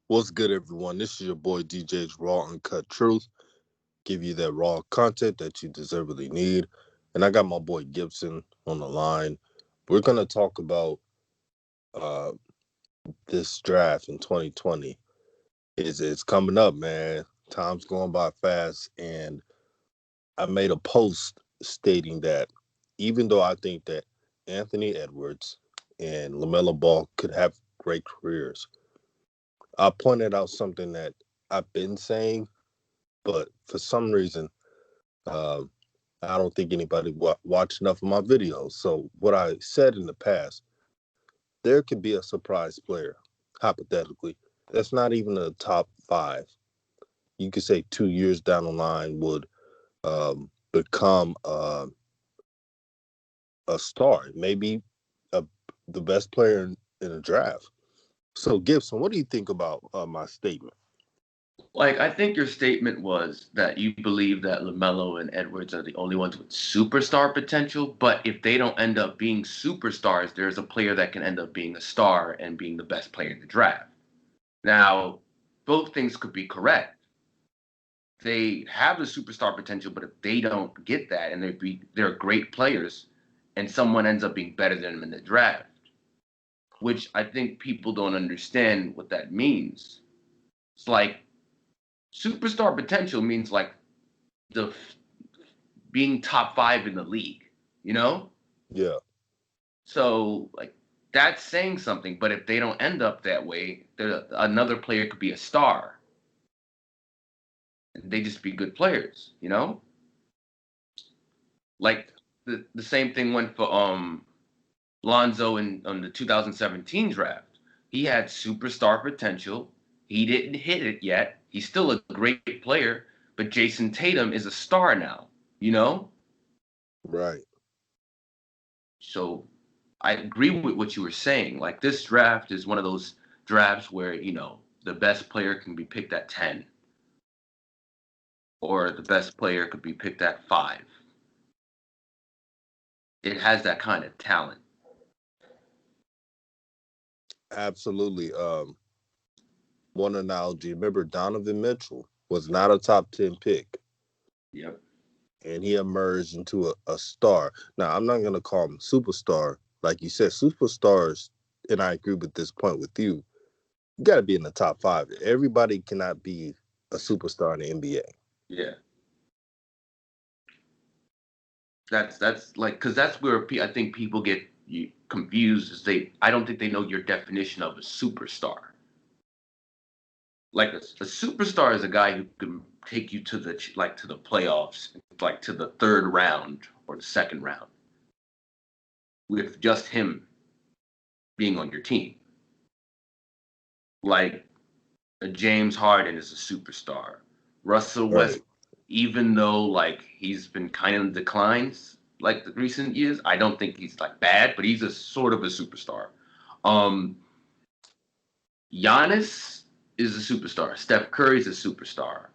What's good, everyone? This is your boy DJ's Raw Uncut Truth. Give you that raw content that you deservedly need. And I got my boy Gibson on the line. We're going to talk about uh, this draft in 2020. It's coming up, man. Time's going by fast. And I made a post stating that even though I think that Anthony Edwards and LaMelo Ball could have great careers, I pointed out something that I've been saying, but for some reason, um, I don't think anybody watched enough of my videos. So what I said in the past, there could be a surprise player, hypothetically, that's not even a top five. You could say 2 years down the line would become a star, maybe a, the best player in a draft. So Gibson, what do you think about my statement? Like, I think your statement was that you believe that LaMelo and Edwards are the only ones with superstar potential, but if they don't end up being superstars, there's a player that can end up being a star and being the best player in the draft. Now, both things could be correct. They have the superstar potential, but if they don't get that and they're great players and someone ends up being better than them in the draft, which I think people don't understand what that means. It's like superstar potential means like the being top five in the league, you know? Yeah, So like that's saying something. But if they don't end up that way, another player could be a star. And they just be good players, you know? Like the same thing went for Lonzo in on the 2017 draft. He had superstar potential. He didn't hit it yet. He's still a great player, but Jason Tatum is a star now, you know? right. So I agree with what you were saying. Like this draft is one of those drafts where, the best player can be picked at 10 or the best player could be picked at 5. It has that kind of talent. Absolutely. One analogy. Remember, Donovan Mitchell was not a top 10 pick, Yep. and he emerged into a star. Now, I'm not going to call him superstar. Like you said, superstars, and I agree with this point with you, you got to be in the top five. Everybody cannot be a superstar in the NBA. Yeah. That's like cuz that's where I think people get confused is I don't think they know your definition of a superstar. Like a superstar is a guy who can take you to the playoffs, like to the third round or the second round with just him being on your team. Like a James Harden is a superstar. Russell Right. West, even though like he's been kind of in declines like the recent years, I don't think he's like bad, but he's a sort of a superstar. Um, Giannis is a superstar. Steph Curry is a superstar.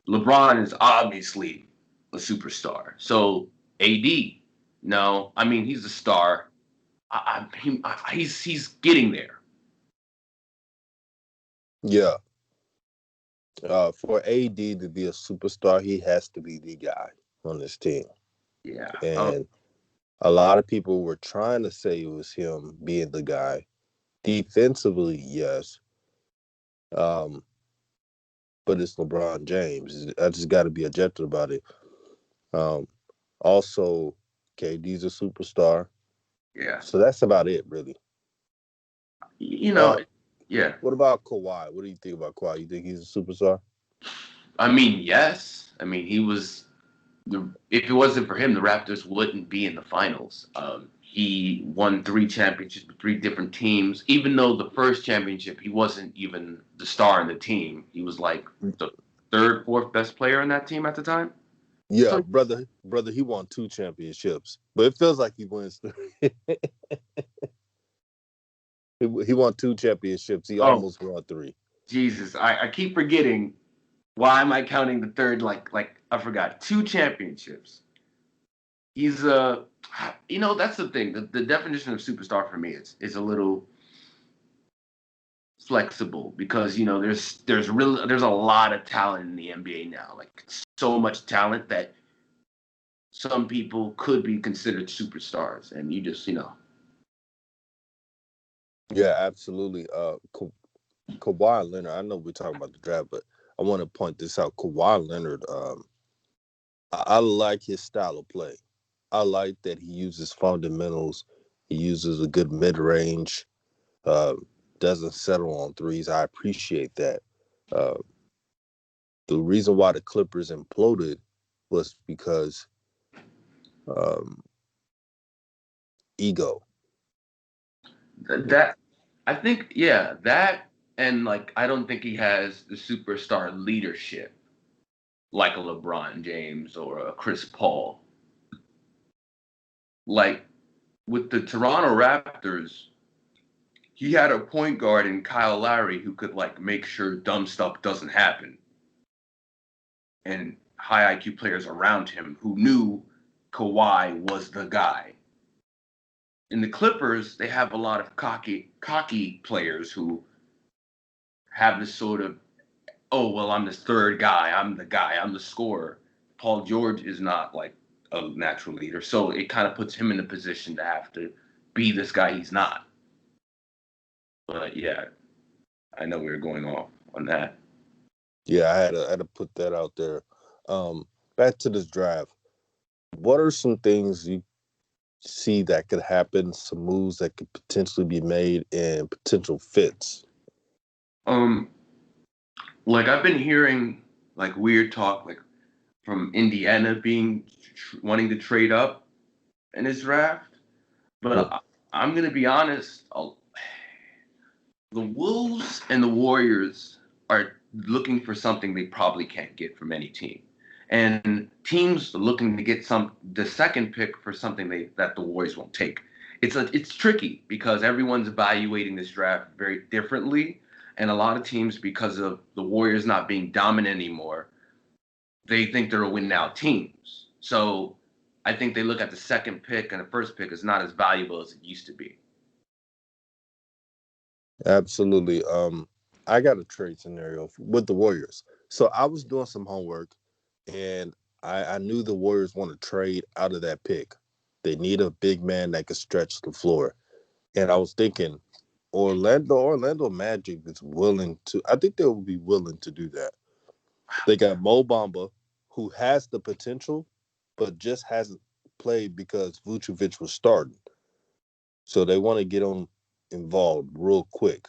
LeBron is obviously a superstar. So AD, no, I mean he's a star. He's getting there. Yeah. For AD to be a superstar, he has to be the guy on this team. Yeah. And a lot of people were trying to say it was him being the guy. Defensively, yes. Um, but it's LeBron James. I just got to be objective about it. Um, Also, KD's a superstar. Yeah. So that's about it, really. You know. Uh, Yeah. what about Kawhi? What do you think about Kawhi? You think he's a superstar? I mean, yes. I mean, he was if it wasn't for him, the Raptors wouldn't be in the finals. He won 3 championships with 3 different teams. Even though the first championship, he wasn't even the star in the team. He was like the third, fourth best player on that team at the time. Yeah, So, brother, he won 2 championships, but it feels like he wins. He won 2 championships. He oh almost won three. Jesus, I keep forgetting. Why am I counting the third? Like I forgot 2 championships. He's that's the thing. The definition of superstar for me is a little flexible because there's a lot of talent in the NBA now, like so much talent that some people could be considered superstars, and you just Yeah, absolutely. Kawhi Leonard. I know we're talking about the draft, but I want to point this out. Kawhi Leonard. I like his style of play. I like that he uses fundamentals. He uses a good mid range. Uh, doesn't settle on threes. I appreciate that. Uh, the reason why the Clippers imploded was because um, ego. that I think that and like I don't think he has the superstar leadership like a LeBron James or a Chris Paul. Like with the Toronto Raptors, he had a point guard in Kyle Lowry who could like make sure dumb stuff doesn't happen, and high IQ players around him who knew Kawhi was the guy. In the Clippers, they have a lot of cocky players who have this sort of, oh well, I'm this third guy, I'm the scorer. Paul George is not like a natural leader, so it kind of puts him in a position to have to be this guy he's not. But yeah, I know we were going off on that. Yeah, I had to put that out there. Um, Back to this draft. What are some things you see that could happen? Some moves that could potentially be made and potential fits. Um, like I've been hearing like weird talk like from Indiana being wanting to trade up in his draft, but Mm. I'm gonna be honest. The Wolves and the Warriors are looking for something they probably can't get from any team, and teams are looking to get the second pick for something that the Warriors won't take. It's tricky because everyone's evaluating this draft very differently, and a lot of teams, because of the Warriors not being dominant anymore, they think they're a win now teams. So I think they look at the second pick and the first pick as not as valuable as it used to be. Absolutely. I got a trade scenario with the Warriors. So I was doing some homework, and I knew the Warriors want to trade out of that pick. They need a big man that can stretch the floor. And I was thinking, Orlando Magic is willing to. I think they will be willing to do that. They got Mo Bamba, who has the potential, but just hasn't played because Vucevic was starting. So they want to get him involved real quick.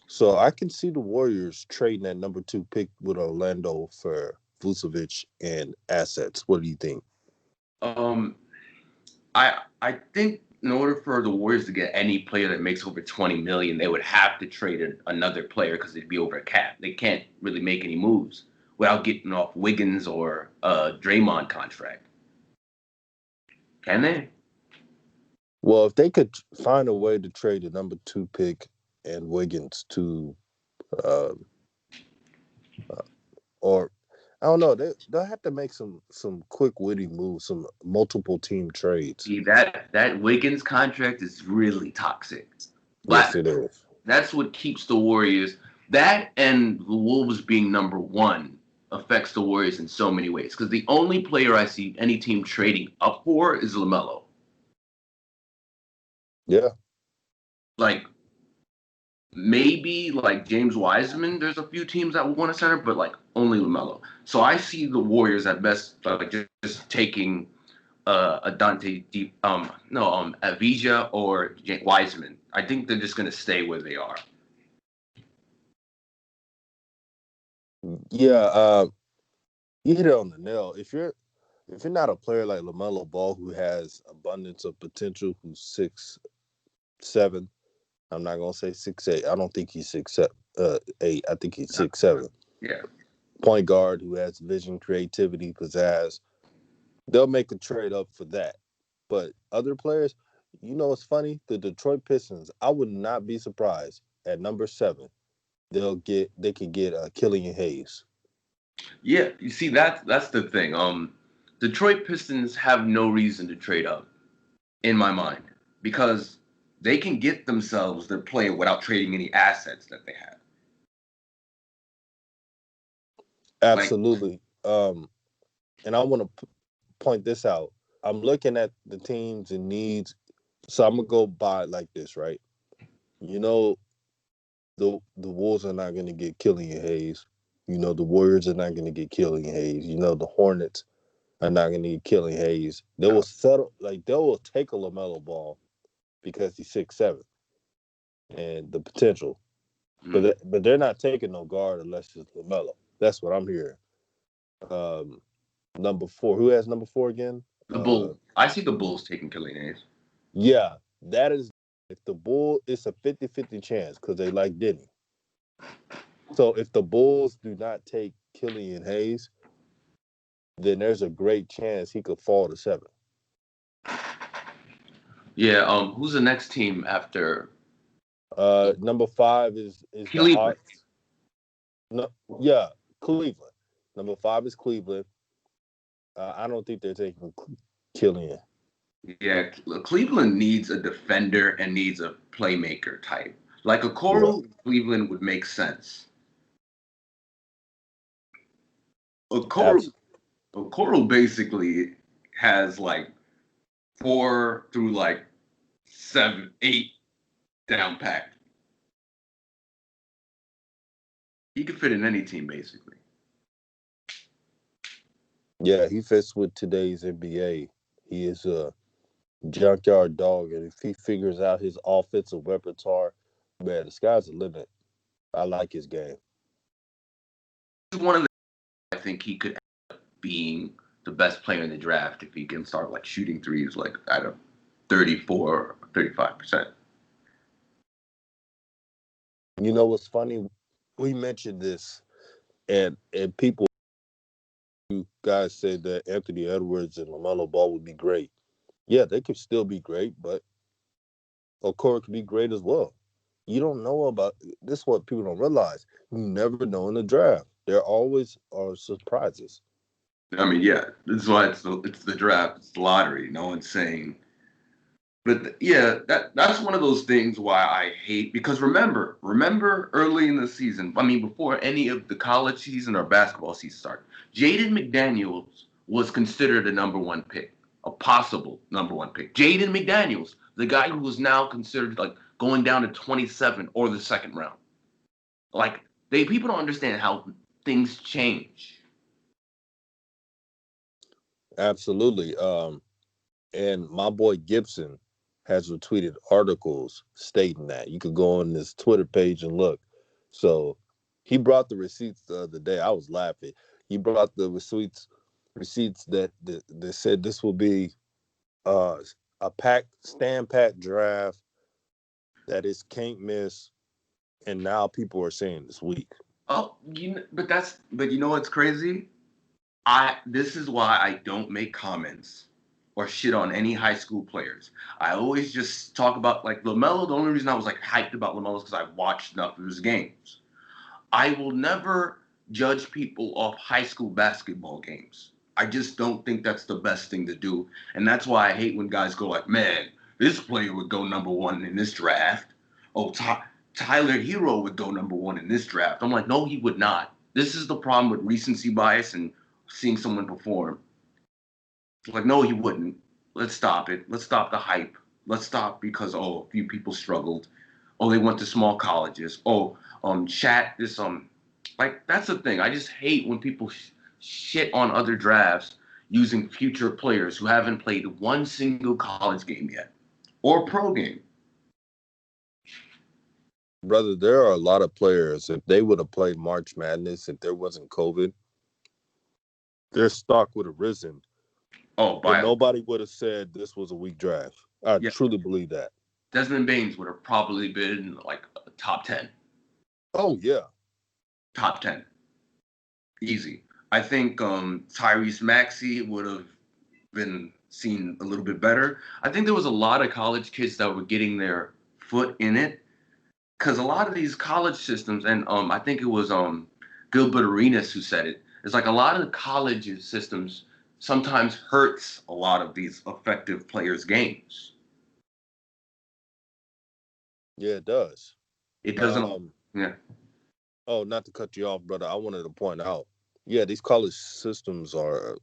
So I can see the Warriors trading that number two pick with Orlando for Vucevic and assets. What do you think? Um, I think in order for the Warriors to get any player that makes over 20 million, they would have to trade another player because they'd be over a cap. They can't really make any moves without getting off Wiggins or a Draymond contract. Can they? Well, if they could find a way to trade the number two pick and Wiggins to, uh, uh, or I don't know, they'll have to make some quick witty moves, some multiple team trades. See that Wiggins contract is really toxic. Yes, But it is. that's what keeps the Warriors. That and the Wolves being number one affects the Warriors in so many ways. Because the only player I see any team trading up for is LaMelo. Yeah, Like maybe like James Wiseman, there's a few teams that would want a center, but like only LaMelo. So I see the Warriors at best like just taking a Dante Deep, no, Avija or Wiseman. I think they're just gonna stay where they are. yeah. You hit it on the nail. If you're not a player like LaMelo Ball who has abundance of potential, who's 6'7", I'm not gonna say 6'8". I don't think he's 6'8". I think he's 6'7". Yeah. Point guard who has vision, creativity, pizzazz. They'll make a trade up for that. But other players, it's funny. The Detroit Pistons. I would not be surprised at number 7. They could get Killian Hayes. Yeah, you see that's the thing. Detroit Pistons have no reason to trade up in my mind because they can get themselves their player without trading any assets that they have. Like, Absolutely. And I want to point this out. I'm looking at the teams and needs. So I'm gonna go by it like this, right? You know, the Wolves are not gonna get Killian Hayes. You know, the Warriors are not gonna get Killian Hayes. You know, the Hornets are not gonna get Killian Hayes. They will settle like they will take a LaMelo Ball because he's 6'7" and the potential. But they're not taking no guard unless it's LaMelo. That's what I'm hearing. Um, number four. Who has number four again? the Bulls. I see the Bulls taking Killian Hayes. Yeah, that is if the Bull it's a 50-50 chance because they like Denny. So if the Bulls do not take Killian Hayes, then there's a great chance he could fall to 7. Yeah. Who's the next team after Number 5 is the Cleveland? Hawks. No, yeah, Cleveland. Number 5 is Cleveland. I don't think they're taking Killian. Yeah, Cleveland needs a defender and needs a playmaker type. Like a Yeah, Coral, Cleveland would make sense. A Coral, abs- a Coral basically has like 4 through like 7, 8 down packed. He could fit in any team basically. yeah, he fits with today's NBA. He is a junkyard dog, and if he figures out his offensive repertoire, man, the sky's the limit. I like his game. He's one of the I think he could end up being the best player in the draft if he can start like shooting threes like at a 34, 35%. You know what's funny? We mentioned this, and people, you guys said that Anthony Edwards and LaMelo Ball would be great. Yeah, they could still be great, but Okoro could be great as well. You don't know about this. Is what people don't realize. You never know in the draft. There always are surprises. I mean, yeah, this is why it's the draft, it's the lottery. No one's saying, but yeah, that's one of those things why I hate because remember early in the season. I mean, before any of the college season or basketball season started, Jaden McDaniels was considered a number one pick, a possible number one pick. Jaden McDaniels, the guy who was now considered like going down to 27 or the second round. Like people don't understand how things change. Absolutely. And my boy Gibson has retweeted articles stating that. You could go on his Twitter page and look. So he brought the receipts the other day. I was laughing. He brought the receipts that said this will be uh, a stand pat draft that is can't miss, and now people are saying this week. Oh, but you know what's crazy? I This is why I don't make comments or shit on any high school players. I always just talk about like LaMelo. The only reason I was like hyped about LaMelo is because I watched enough of his games. I will never judge people off high school basketball games. I just don't think that's the best thing to do, and that's why I hate when guys go like, "Man, this player would go number one in this draft." Oh, Tyler Hero would go number one in this draft. I'm like, no, he would not. This is the problem with recency bias and seeing someone perform. It's like, no, he wouldn't. Let's stop it. Let's stop the hype. Let's stop because a few people struggled. Oh, they went to small colleges. Oh, chat this like that's the thing. I just hate when people shit on other drafts using future players who haven't played one single college game yet or pro game. Brother, there are a lot of players. If they would have played March Madness, if there wasn't COVID, their stock would have risen. Oh, And by nobody would have said this was a weak draft. I yeah, truly believe that. Desmond Baines would have probably been like top 10, Oh yeah. top 10, easy. I think Tyrese Maxey would have been seen a little bit better. I think there was a lot of college kids that were getting their foot in it because a lot of these college systems, and I think it was Gilbert Arenas who said it. It's like a lot of the college systems sometimes hurts a lot of these effective players' games. Yeah, it does. It doesn't. Um, Yeah. oh, not to cut you off, brother. I wanted to point out, yeah, these college systems are,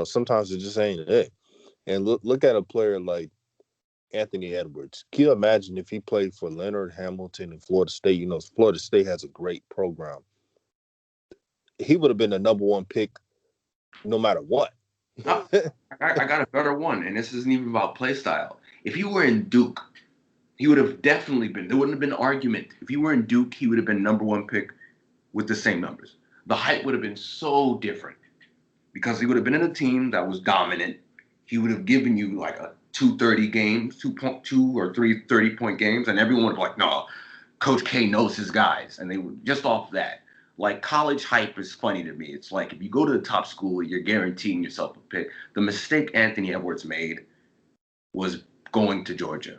sometimes it just ain't it. And look at a player like Anthony Edwards. Can you imagine if he played for Leonard Hamilton in Florida State? Florida State has a great program. He would have been the number one pick no matter what. I, I got a better one, and this isn't even about play style. If he were in Duke, he would have definitely been. There wouldn't have been an argument. If he were in Duke, he would have been number one pick with the same numbers. The hype would have been so different because he would have been in a team that was dominant. He would have given you like a 230 games, 2.2 or 3 30-point games, and everyone would be like, no, Coach K knows his guys. And they would just off that. Like college hype is funny to me. It's like if you go to the top school, you're guaranteeing yourself a pick. The mistake Anthony Edwards made was going to Georgia.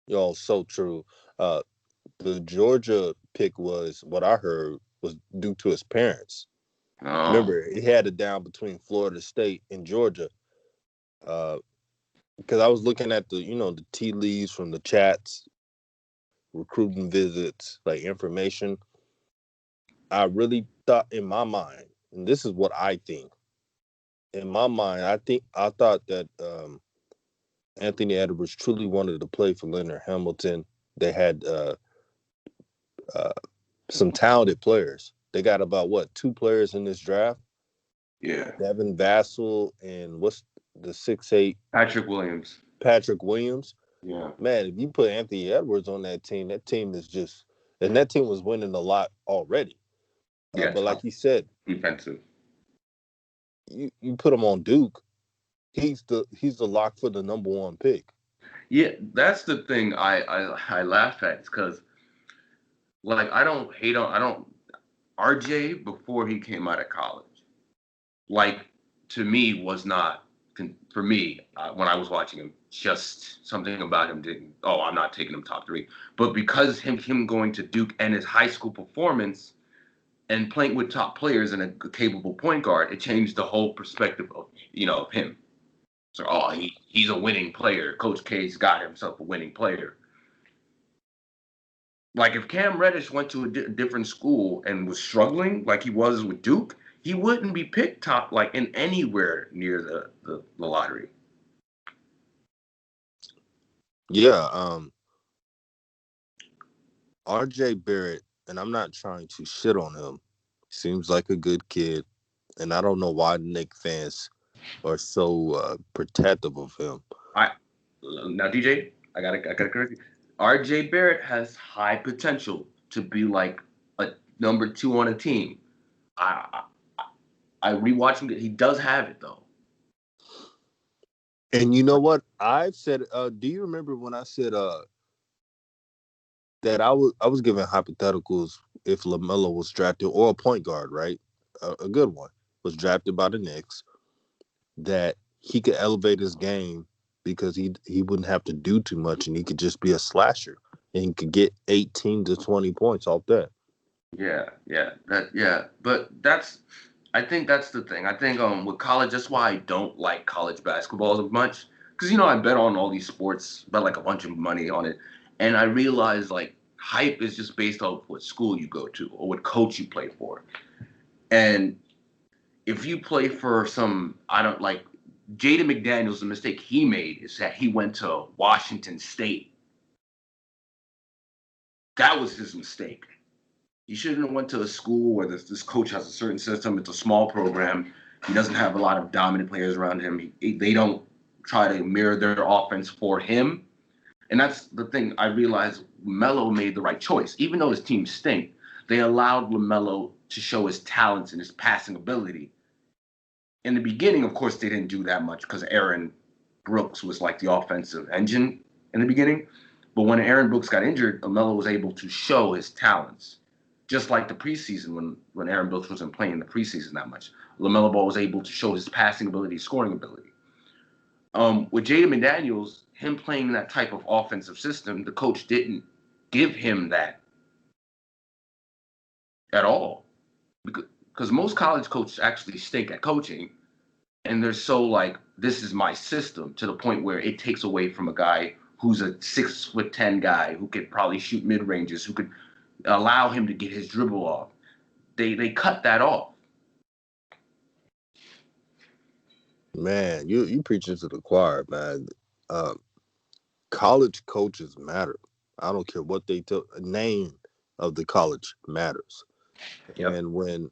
Yo, so true. Uh, the Georgia pick was what I heard was due to his parents. Oh, Remember, he had it down between Florida State and Georgia. Uh, because I was looking at the tea leaves from the chats, recruiting visits, like information. I really thought in my mind, and this is what I think. In my mind, I thought that Anthony Edwards truly wanted to play for Leonard Hamilton. They had uh, some talented players. They got about what, two players in this draft? yeah. Devin Vassell and what's the 6'8" Patrick Williams. Patrick Williams. Yeah. Man, if you put Anthony Edwards on that team is just, and that team was winning a lot already. Yeah. But like you said, Defensive. you put him on Duke, he's the lock for the number one pick. Yeah, that's the thing I laugh at because like I don't RJ before he came out of college like to me was not for me when I was watching him just something about him didn't I'm not taking him top three but because him going to Duke and his high school performance and playing with top players and a capable point guard it changed the whole perspective of of him. So he's a winning player. Coach K's got himself a winning player. Like if Cam Reddish went to a different school and was struggling like he was with Duke, he wouldn't be picked top like in anywhere near the lottery. Yeah, RJ Barrett, and I'm not trying to shit on him. Seems like a good kid, and I don't know why the Knicks fans are so protective of him. I now DJ, I gotta correct you. RJ Barrett has high potential to be like a number two on a team. I I rewatching it. He does have it though. And you know what? I've said, do you remember when I said that I was giving hypotheticals if LaMelo was drafted or a point guard, right? A good one was drafted by the Knicks, that he could elevate his game because he wouldn't have to do too much and he could just be a slasher and he could get 18 to 20 points off that. But I think that's the thing. I think with college, that's why I don't like college basketball as much because I bet on all these sports, bet like a bunch of money on it, and I realize like hype is just based off what school you go to or what coach you play for, and if you play for some I don't like Jaden McDaniels, the mistake he made is that he went to Washington State. That was his mistake. He shouldn't have went to a school where this coach has a certain system. It's a small program. He doesn't have a lot of dominant players around him. They don't try to mirror their offense for him. And that's the thing. I realized Melo made the right choice. Even though his team stink, they allowed LaMelo to show his talents and his passing ability. In the beginning, of course, they didn't do that much because Aaron Brooks was like the offensive engine in the beginning. But when Aaron Brooks got injured, LaMelo was able to show his talents just like the preseason when Aaron Brooks wasn't playing the preseason that much. LaMelo Ball was able to show his passing ability, scoring ability. With Jaden McDaniels, him playing that type of offensive system, the coach didn't give him that at all. Because most college coaches actually stink at coaching, and they're so like, this is my system, to the point where it takes away from a guy who's a 6'10" guy who could probably shoot mid ranges, who could allow him to get his dribble off. They cut that off. Man, you preaching to the choir, man. Uh, College coaches matter. I don't care what they tell. Name of the college matters. Yep. And when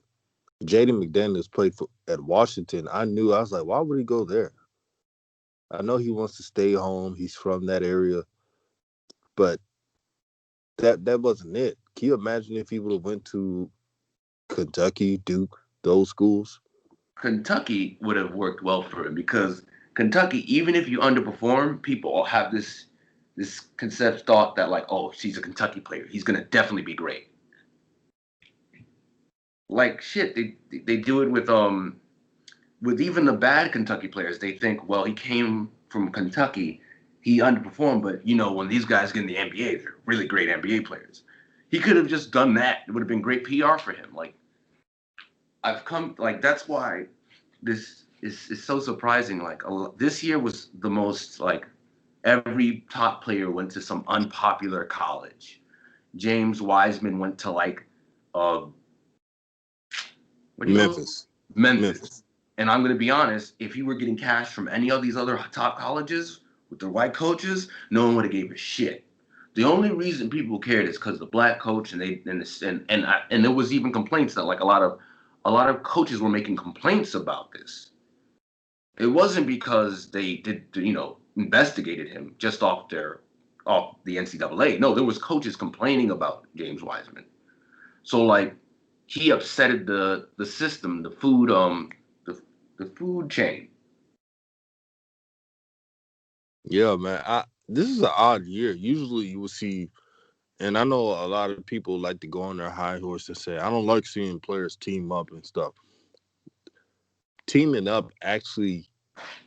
Jaden McDaniels played at Washington, I was like, why would he go there? I know he wants to stay home. He's from that area, but that wasn't it. Can you imagine if he would have went to Kentucky, Duke, those schools? Kentucky would have worked well for him because Kentucky, even if you underperform, people all have this concept thought that like, oh, she's a Kentucky player, he's gonna definitely be great. Like shit, they do it with even the bad Kentucky players. They think, well, he came from Kentucky, he underperformed, but when these guys get in the NBA, they're really great NBA players. He could have just done that. It would have been great PR for him. Like that's why this is so surprising. Like this year was the most like every top player went to some unpopular college. James Wiseman went to like uh what do you go? Memphis. Memphis. Memphis. And I'm gonna be honest, if he were getting cash from any of these other top colleges with their white coaches, no one would have gave a shit. The only reason people cared is because the black coach and there was even complaints that like a lot of coaches were making complaints about this. It wasn't because they investigated him just off the NCAA. No, there was coaches complaining about James Wiseman. So like he upsetted the system, the the food chain. Yeah, man. This is an odd year. Usually you will see, and I know a lot of people like to go on their high horse and say, I don't like seeing players team up and stuff. Teaming up actually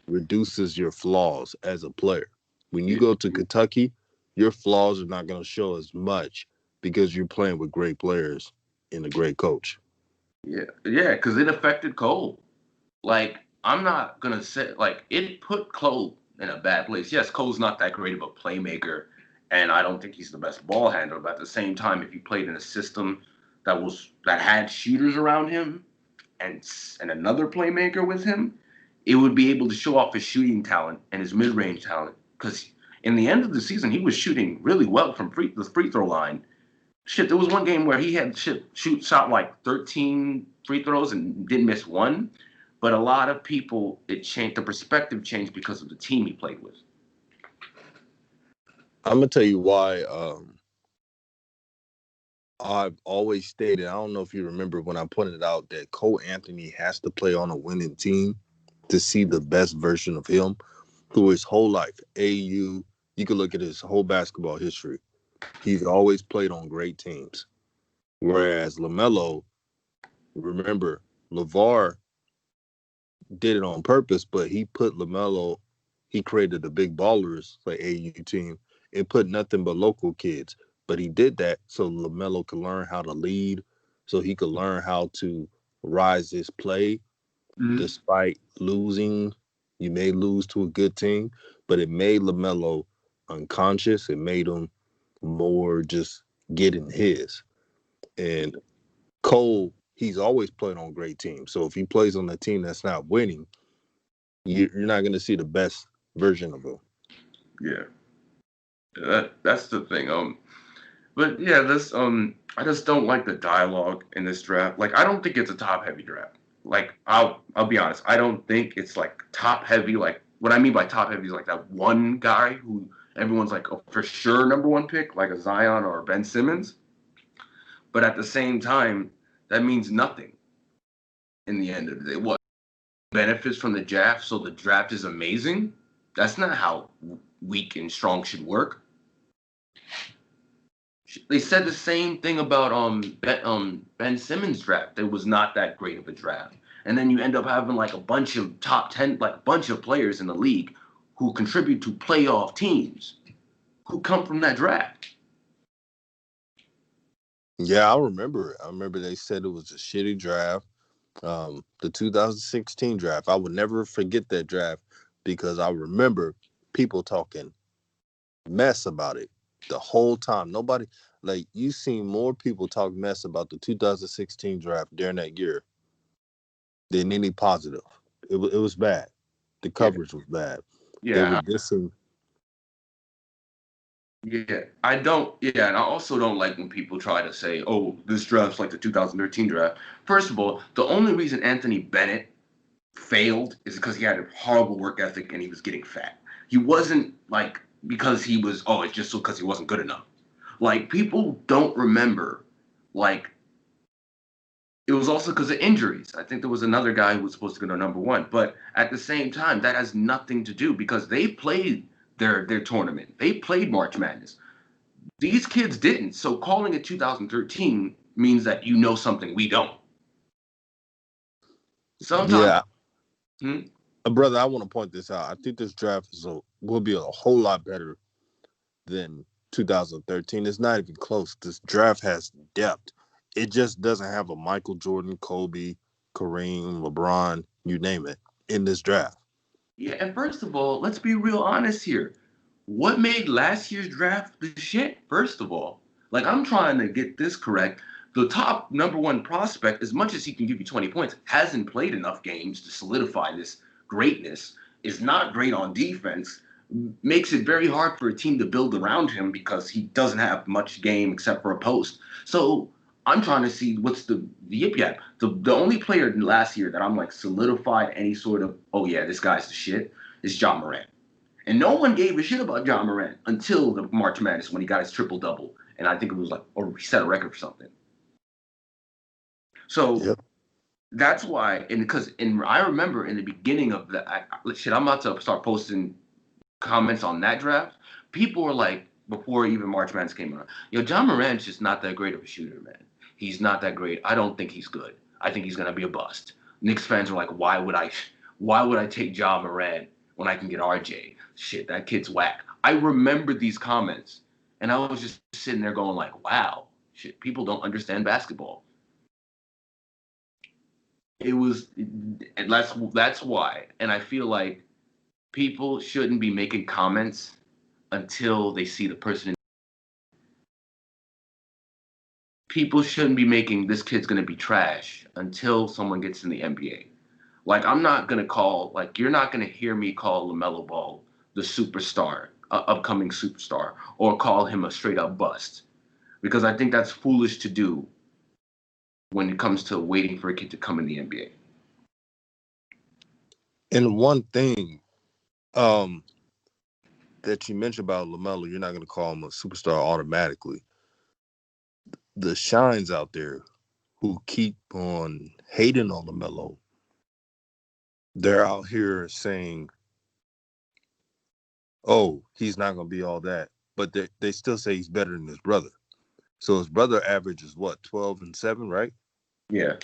reduces your flaws as a player. When you Yeah, go to Kentucky, your flaws are not going to show as much because you're playing with great players and a great coach. yeah, because it affected Cole. Like I'm not gonna say like it put Cole in a bad place. Yes, Cole's not that great of a playmaker, and I don't think he's the best ball handler. But at the same time, if he played in a system that had shooters around him and another playmaker with him, it would be able to show off his shooting talent and his mid range talent. Because in the end of the season, he was shooting really well from the free throw line. Shit, there was one game where he had shot like 13 free throws and didn't miss one. But a lot of people, it changed. The perspective changed because of the team he played with. I'm going to tell you why I've always stated, I don't know if you remember when I pointed out that Cole Anthony has to play on a winning team to see the best version of him through his whole life. AU, you can look at his whole basketball history. He's always played on great teams. Whereas LaMelo, remember, LeVar did it on purpose, but he put LaMelo, he created the big ballers, like AU team, and put nothing but local kids. But he did that so LaMelo could learn how to lead, so he could learn how to rise his play Mm-hmm. despite losing. You may lose to a good team, but it made LaMelo unconscious. It made him more just getting his. And Cole, he's always played on great teams. So if he plays on a team that's not winning, you're not going to see the best version of him. Yeah, that's the thing. But yeah, this I just don't like the dialogue in this draft. Like, I don't think it's a top heavy draft. Like, I'll be honest, I don't think it's like top heavy. Like, what I mean by top heavy is like that one guy who everyone's like, oh, for sure number one pick, like a Zion or Ben Simmons. But at the same time, that means nothing in the end of the day. What benefits from the draft? So the draft is amazing. That's not how weak and strong should work. They said the same thing about Ben Simmons draft. It was not that great of a draft, and then you end up having like a bunch of top 10, like a bunch of players in the league who contribute to playoff teams who come from that draft. Yeah, I remember it. I remember they said it was a shitty draft. The 2016 draft. I would never forget that draft because I remember people talking mess about it the whole time. Nobody, like, you seen more people talk mess about the 2016 draft during that year than any positive. It was bad. The Yeah, coverage was bad. They were yeah, dissing. yeah. I don't. Yeah, and I also don't like when people try to say, "Oh, this draft's like the 2013 draft." First of all, the only reason Anthony Bennett failed is because he had a horrible work ethic and he was getting fat. He wasn't like because he was. Oh, it's just so because he wasn't good enough. Like people don't remember, like it was also because of injuries. I think there was another guy who was supposed to go to number one, but at the same time, that has nothing to do because they played their tournament. They played March Madness. These kids didn't. So calling it 2013 means that you know something we don't. Sometimes, Yeah, hmm? brother, I want to point this out. I think this draft will be a whole lot better than 2013. It's not even close. This draft has depth. It just doesn't have a Michael Jordan, Kobe, Kareem, LeBron, you name it, in this draft. Yeah, and first of all, let's be real honest here. What made last year's draft the shit? First of all, like I'm trying to get this correct. The top number one prospect, as much as he can give you 20 points, hasn't played enough games to solidify this greatness. Is not great on defense. Makes it very hard for a team to build around him because he doesn't have much game except for a post. So I'm trying to see what's the yip yap. The only player last year that I'm like solidified any sort of oh yeah this guy's the shit is Ja Morant. And no one gave a shit about Ja Morant until the March Madness when he got his triple double. And I think it was like, or he set a record for something. So Yep. that's why, and because I remember in the beginning of shit, I'm about to start posting comments on that draft. People were like, before even March Madness came around, yo, Ja Morant's just not that great of a shooter, man. He's not that great. I don't think he's good. I think he's gonna be a bust. Knicks fans were like, why would I take Ja Morant when I can get RJ? Shit, that kid's whack. I remember these comments, and I was just sitting there going like, wow, shit, people don't understand basketball. It was, and that's why, and I feel like people shouldn't be making comments until they see the person. People shouldn't be making this kid's going to be trash until someone gets in the NBA. Like I'm not going to call like you're not going to hear me call LaMelo Ball the superstar, upcoming superstar, or call him a straight up bust because I think that's foolish to do when it comes to waiting for a kid to come in the NBA. And one thing um, that you mentioned about LaMelo, you're not going to call him a superstar automatically. The shines out there who keep on hating on LaMelo, they're out here saying, oh, he's not going to be all that. But they still say he's better than his brother. So his brother averages what, 12-7, right? Yeah.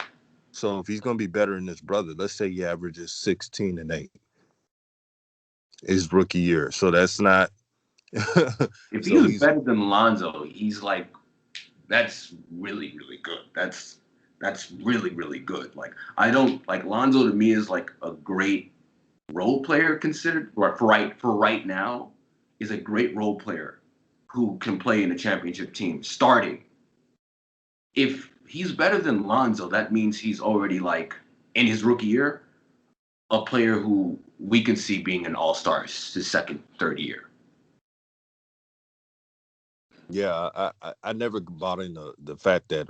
So if he's going to be better than his brother, let's say he averages 16-8 his rookie year. So that's not. If he So was he's, better than Lonzo, he's like that's really really good. That's really really good. Like I don't like Lonzo to me is like a great role player considered for right now is a great role player who can play in a championship team starting. If he's better than Lonzo, that means he's already like in his rookie year a player who we can see being an all-star his second, third year. yeah, I never bought in the fact that,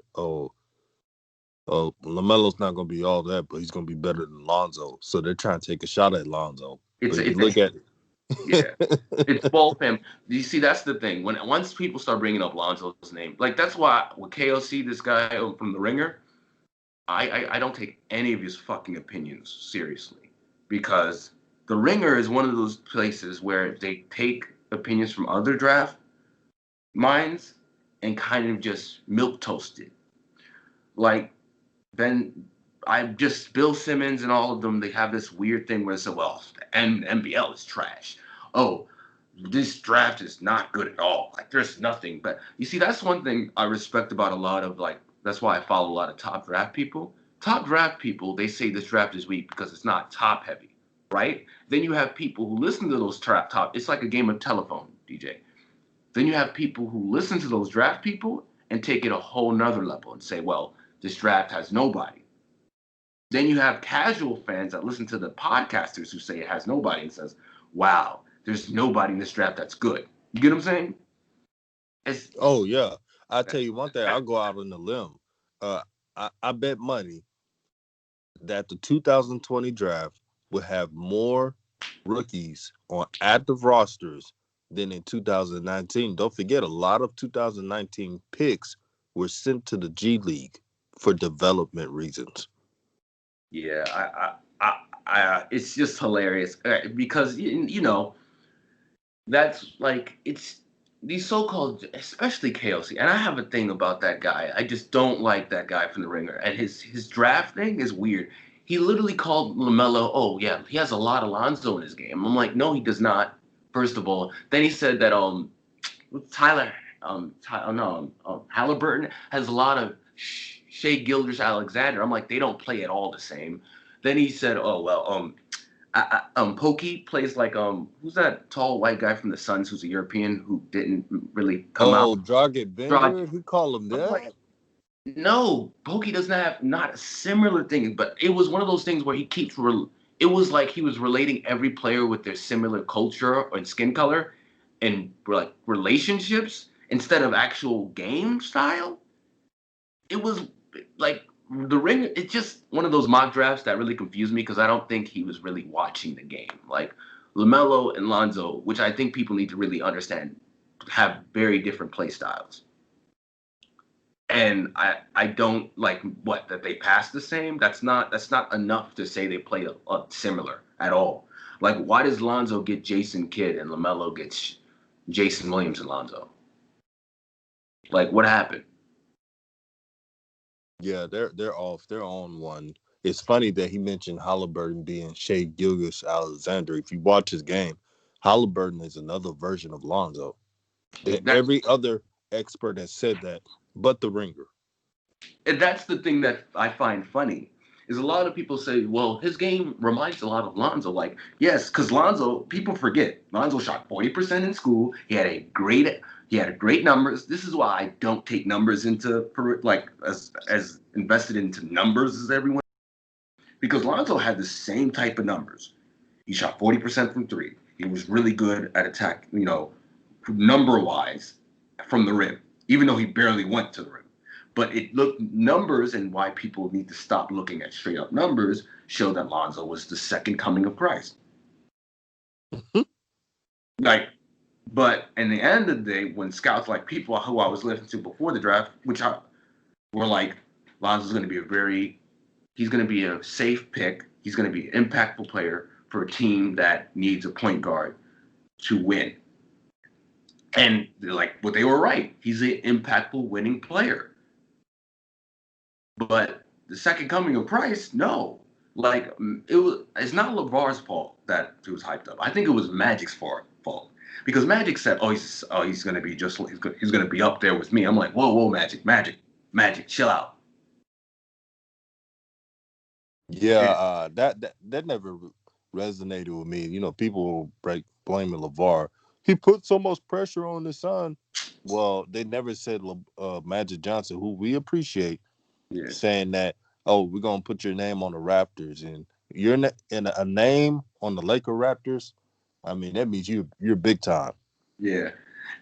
LaMelo's not going to be all that, but he's going to be better than Lonzo. So they're trying to take a shot at Lonzo. It's But if you it's a look at yeah. it, It's both him. You see, that's the thing. When once people start bringing up Lonzo's name, like that's why with KOC, this guy from The Ringer, I don't take any of his fucking opinions seriously because The Ringer is one of those places where they take opinions from other draft minds and kind of just milk toast it. Like then I just Bill Simmons and all of them, they have this weird thing where they say, well, NBL is trash. Oh, this draft is not good at all. Like there's nothing. But you see, that's one thing I respect about a lot of like that's why I follow a lot of top draft people. Top draft people, they say this draft is weak because it's not top heavy, right? Then you have people who listen to those top. It's like a game of telephone, DJ. Then you have people who listen to those draft people and take it a whole nother level and say, well, this draft has nobody. Then you have casual fans that listen to the podcasters who say it has nobody and says, wow, there's nobody in this draft that's good. You get what I'm saying? It's Oh yeah, I tell you one thing. I'll go out on a limb. Uh, I bet money that the 2020 draft will have more rookies on active rosters than in 2019. Don't forget, a lot of 2019 picks were sent to the G League for development reasons. yeah, it's just hilarious because you know that's like it's these so-called, especially KOC, and I have a thing about that guy. I just don't like that guy from the Ringer, and his draft thing is weird. He literally called LaMelo, oh yeah, he has a lot of Lonzo in his game. I'm like, no, he does not. First of all, then he said that Tyler no Halliburton has a lot of Shea Gilders Alexander. I'm like, they don't play at all the same. Then he said, oh well, Pokey plays like who's that tall white guy from the Suns who's a European who didn't really come out. Oh, Dragic Bender, he called him I'm like, that. no, Pokey doesn't have not a similar thing, but it was one of those things where he keeps. It was like he was relating every player with their similar culture or skin color, and like relationships instead of actual game style. It was like the ring. It's just one of those mock drafts that really confused me because I don't think he was really watching the game. Like LaMelo and Lonzo, which I think people need to really understand, have very different play styles. And I don't like what that they pass the same. That's not enough to say they play a similar at all. Like why does Lonzo get Jason Kidd and LaMelo gets Jason Williams and Lonzo? Like what happened? Yeah, they're off. They're on one. It's funny that he mentioned Halliburton being Shea Gilgis Alexander. If you watch his game, Halliburton is another version of Lonzo. That's Every other expert has said that, but the Ringer. and that's the thing that I find funny is a lot of people say, well, his game reminds a lot of Lonzo. Like, yes, because Lonzo, people forget Lonzo shot 40% in school. He had great numbers. This is why I don't take numbers into like as invested into numbers as everyone because Lonzo had the same type of numbers. He shot 40% from three. He was really good at attack, number wise from the rim, even though he barely went to the rim. But it looked numbers and why people need to stop looking at straight up numbers show that Lonzo was the second coming of Christ. Like, but in the end of the day, when scouts like people who I was listening to before the draft, were like, Lonzo's going to be he's going to be a safe pick. He's going to be an impactful player for a team that needs a point guard to win. And like, but they were right. He's an impactful winning player. But the second coming of Christ, no. Like it's not LeVar's fault that he was hyped up. I think it was Magic's fault because Magic said, he's going to be he's going to be up there with me." I'm like, "Whoa, Magic, chill out." Yeah, And, that never resonated with me. People blaming LeVar. He put so much pressure on his son. Well, they never said Magic Johnson, who we appreciate, yeah, saying that, oh, we're gonna put your name on the Raptors, and you're in a name on the Laker Raptors. I mean, that means you're big time. yeah.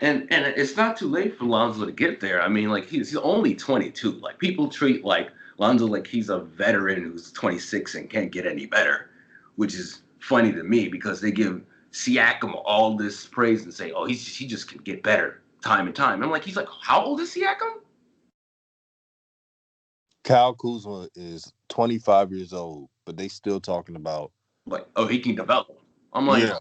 And it's not too late for Lonzo to get there. I mean, like he's only 22. Like people treat like Lonzo like he's a veteran who's 26 and can't get any better, which is funny to me because they give Siakam all this praise and say, "Oh, he just can get better time and time." I'm like, he's like, how old is Siakam? Kyle Kuzma is 25 years old, but they still talking about, Like, oh, he can develop. I'm like, yeah.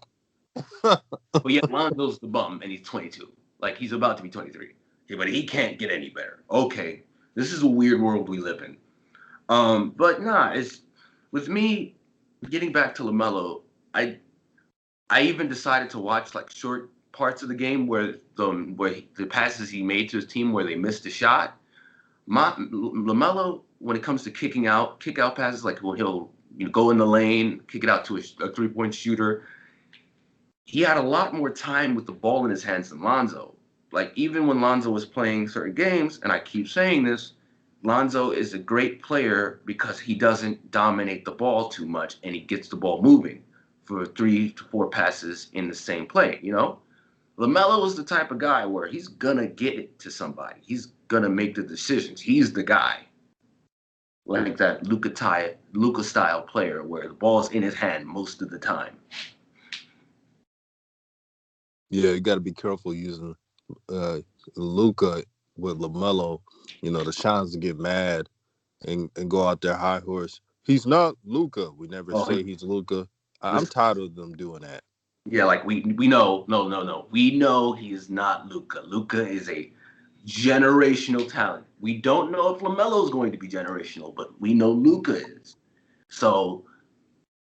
but yeah, Lonzo's the bum and he's 22. Like he's about to be 23. Yeah, but he can't get any better. Okay, this is a weird world we live in. But nah, it's with me getting back to LaMelo. I even decided to watch like short parts of the game the passes he made to his team where they missed a shot. LaMelo, when it comes to kick out passes, like when he'll go in the lane, kick it out to a 3-point shooter. He had a lot more time with the ball in his hands than Lonzo. like even when Lonzo was playing certain games, and I keep saying this, Lonzo is a great player because he doesn't dominate the ball too much and he gets the ball moving for 3 to 4 passes in the same play, you know? LaMelo is the type of guy where he's gonna get it to somebody. He's gonna make the decisions. He's the guy. Like that Luka style player where the ball's in his hand most of the time. Yeah, you got to be careful using uh, Luca with LaMelo. You know, the Shines to get mad and go out there high horse. He's not Luca. We never Oh, say he's Luca. I'm listen, tired of them doing that. yeah, like we know, no. We know he is not Luka. Luka is a generational talent. We don't know if LaMelo is going to be generational, but we know Luka is. So,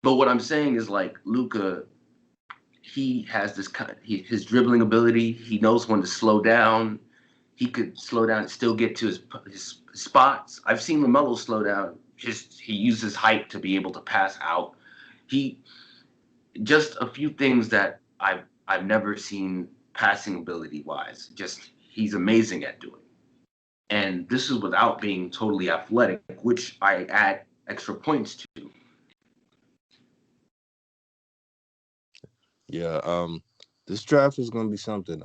but what I'm saying is like Luka, he has this kind of, his dribbling ability. He knows when to slow down. He could slow down and still get to his spots. I've seen LaMelo slow down. Just he uses height to be able to pass out. He just a few things that I've never seen passing ability wise. Just he's amazing at doing. And this is without being totally athletic, which I add extra points to. Yeah. This draft is going to be something.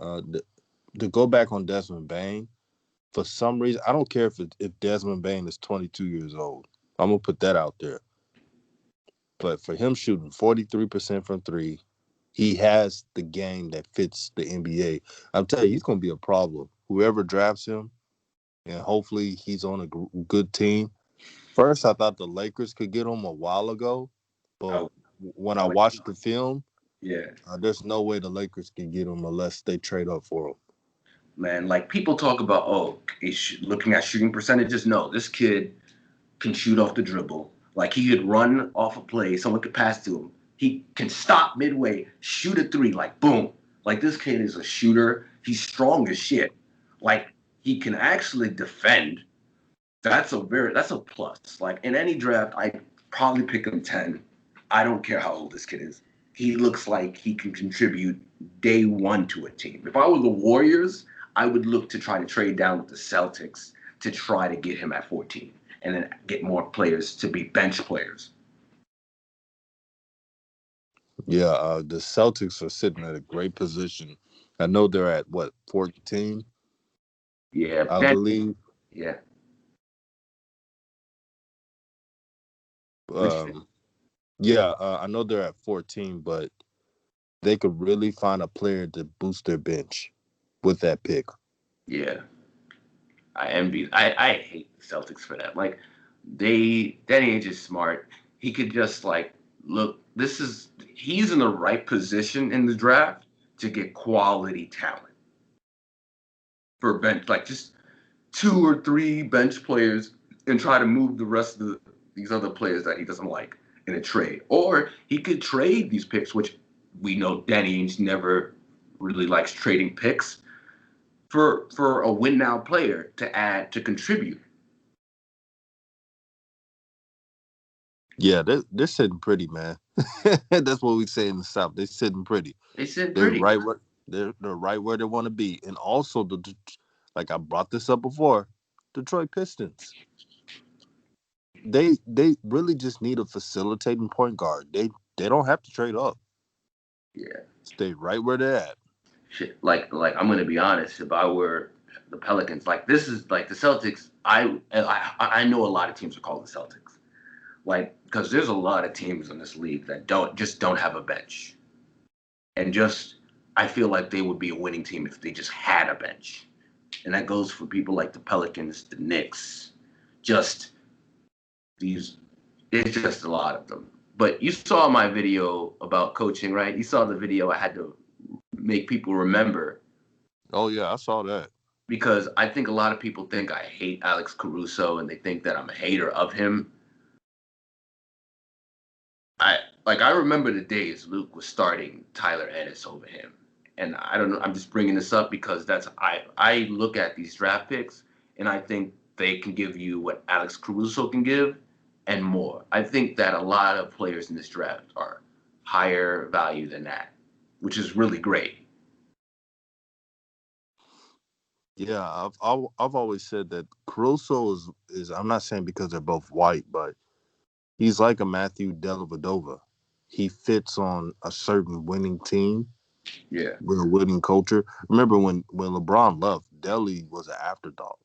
To go back on Desmond Bain, for some reason, I don't care if Desmond Bain is 22 years old. I'm gonna put that out there. But for him shooting 43% from three, he has the game that fits the NBA. I'm telling you, he's gonna be a problem. Whoever drafts him, and hopefully he's on a good team. First, I thought the Lakers could get him a while ago, but Oh, when I watched the film, yeah, there's no way the Lakers can get him unless they trade up for him. man. Like people talk about, oh, he's looking at shooting percentages. No, this kid can shoot off the dribble. Like he could run off a play, someone could pass to him. He can stop midway, shoot a three, like boom. Like this kid is a shooter. He's strong as shit. Like he can actually defend. That's a plus. Like in any draft, I probably pick him 10. I don't care how old this kid is. He looks like he can contribute day one to a team. If I were the Warriors, I would look to try to trade down with the Celtics to try to get him at 14 and then get more players to be bench players. Yeah, the Celtics are sitting at a great position. I know they're at what 14, Yeah, I that, believe. yeah. Which Um, yeah, I know they're at 14, but they could really find a player to boost their bench with that pick. yeah, I hate the Celtics for that. Like Danny Ainge is smart. He could just like look. He's in the right position in the draft to get quality talent for bench, like just 2 or 3 bench players, and try to move the rest of these other players that he doesn't like in a trade. Or he could trade these picks, which we know Danny Ainge never really likes trading picks for a win now player to add to contribute. Yeah, they're sitting pretty, man. That's what we say in the South. They're sitting pretty. They said They're pretty. right where they're right where they want to be. And also like I brought this up before, Detroit Pistons. They really just need a facilitating point guard. They don't have to trade up. Yeah. Stay right where they're at. Shit. Like I'm gonna be honest. If I were the Pelicans, like this is like the Celtics. I know a lot of teams are called the Celtics. Like because there's a lot of teams in this league that don't have a bench, and just I feel like they would be a winning team if they just had a bench, and that goes for people like the Pelicans, the Knicks, just these. It's just a lot of them. But you saw my video about coaching, right? You saw the video I had to make people remember Oh yeah, I saw that. because I think a lot of people think I hate Alex Caruso and they think that I'm a hater of him. I I remember the days Luke was starting Tyler Ennis over him. And I don't know, I'm just bringing this up because I look at these draft picks and I think they can give you what Alex Caruso can give and more. I think that a lot of players in this draft are higher value than that, which is really great. Yeah, I've always said that Caruso is I'm not saying because they're both white, but he's like a Matthew Dellavedova. He fits on a certain winning team Yeah. with a winning culture. Remember when LeBron left, Delly was an afterthought.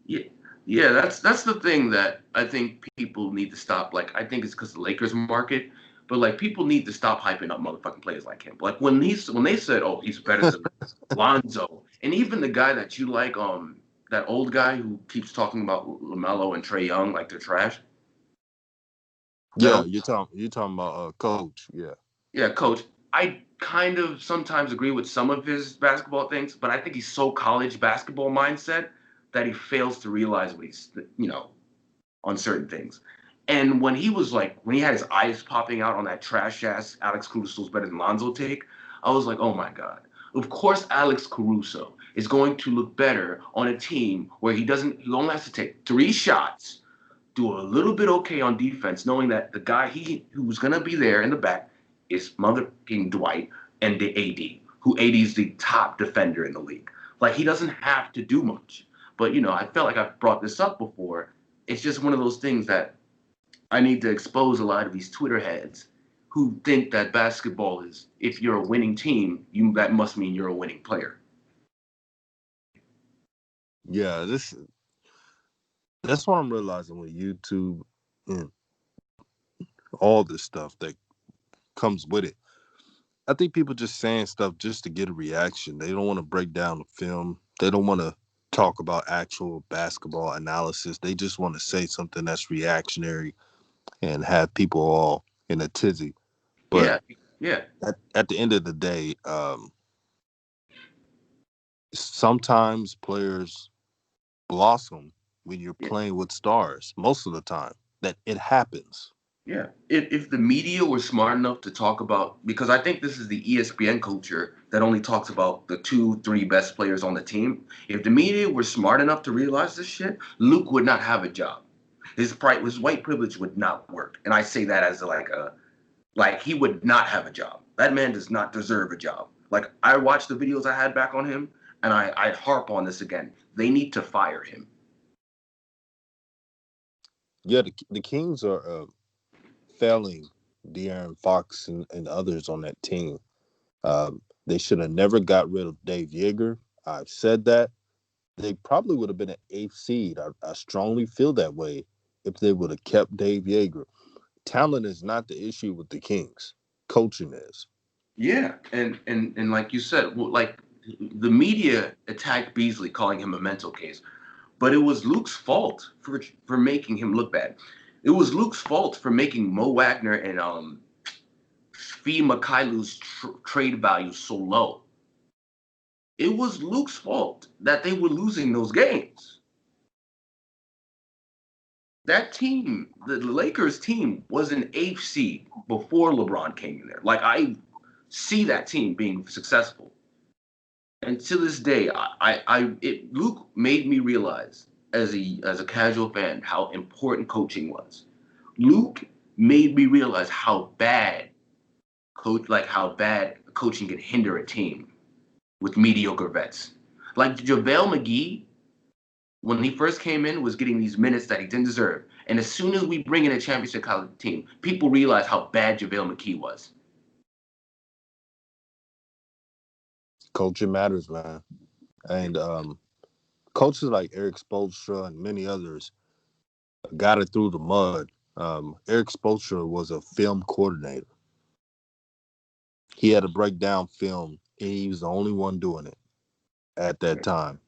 Yeah, yeah, that's the thing that I think people need to stop. Like, I think it's because the Lakers market, but like people need to stop hyping up motherfucking players like him. Like when they said, "Oh, he's better than Lonzo," and even the guy that you like, that old guy who keeps talking about LaMelo and Trey Young like they're trash. That Yeah, old, you're talking about coach. Yeah. yeah, coach. I kind of sometimes agree with some of his basketball things, but I think he's so college basketball mindset that he fails to realize what he's, on certain things. And when he was like, when he had his eyes popping out on that trash ass Alex Caruso's better than Lonzo take, I was like, oh my God. Of course, Alex Caruso is going to look better on a team where he only has to take 3 shots, do a little bit okay on defense, knowing that the guy who's going to be there in the back is Mother King Dwight and the AD, who AD is the top defender in the league. Like, he doesn't have to do much. But, I felt like I've brought this up before. It's just one of those things that I need to expose a lot of these Twitter heads who think that basketball is, if you're a winning team, that must mean you're a winning player. Yeah, that's what I'm realizing with YouTube and all this stuff that comes with it. I think people just saying stuff just to get a reaction. They don't want to break down the film. They don't want to talk about actual basketball analysis. They just want to say something that's reactionary and have people all in a tizzy. But Yeah, yeah, at the end of the day, sometimes players blossom when you're yeah. playing with stars. Most of the time, that it happens. Yeah, if the media were smart enough to talk about, because I think this is the ESPN culture that only talks about the two, three best players on the team. If the media were smart enough to realize this shit, Luke would not have a job. His white privilege would not work, and I say that as like he would not have a job. That man does not deserve a job. Like I watched the videos I had back on him, and I harp on this again. They need to fire him. Yeah, the Kings are failing De'Aaron Fox and others on that team. They should have never got rid of Dave Yeager. I've said that. They probably would have been an eighth seed. I strongly feel that way if they would have kept Dave Yeager. Talent is not the issue with the Kings. Coaching is. Yeah, and like you said, like the media attacked Beasley, calling him a mental case, but it was Luke's fault for making him look bad. It was Luke's fault for making Mo Wagner and Fee Mikhailu's trade value so low. It was Luke's fault that they were losing those games. That team, the Lakers team, was an eighth seed before LeBron came in there. Like I see that team being successful. And to this day, Luke made me realize as a casual fan how important coaching was. Luke made me realize how bad how bad coaching can hinder a team with mediocre vets. Like JaVale McGee, when he first came in, was getting these minutes that he didn't deserve. And as soon as we bring in a championship caliber team, people realize how bad JaVale McGee was. Coaching matters, man. And coaches like Eric Spoelstra and many others got it through the mud. Eric Spoelstra was a film coordinator. He had to break down film, and he was the only one doing it at that time.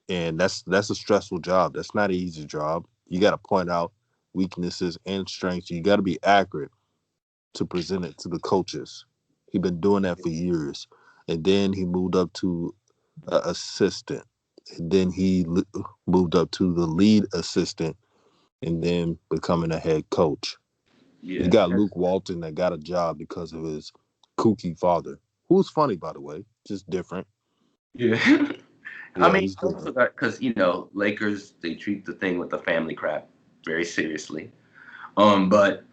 And that's a stressful job. That's not an easy job. You got to point out weaknesses and strengths. You got to be accurate to present it to the coaches. He been doing that for years, and then he moved up to assistant, and then moved up to the lead assistant, and then becoming a head coach. You Yeah. got Luke Walton that got a job because of his kooky father, who's funny by the way, just different. Yeah. I Yeah, mean, he's also different. that because Lakers they treat the thing with the family crap very seriously. But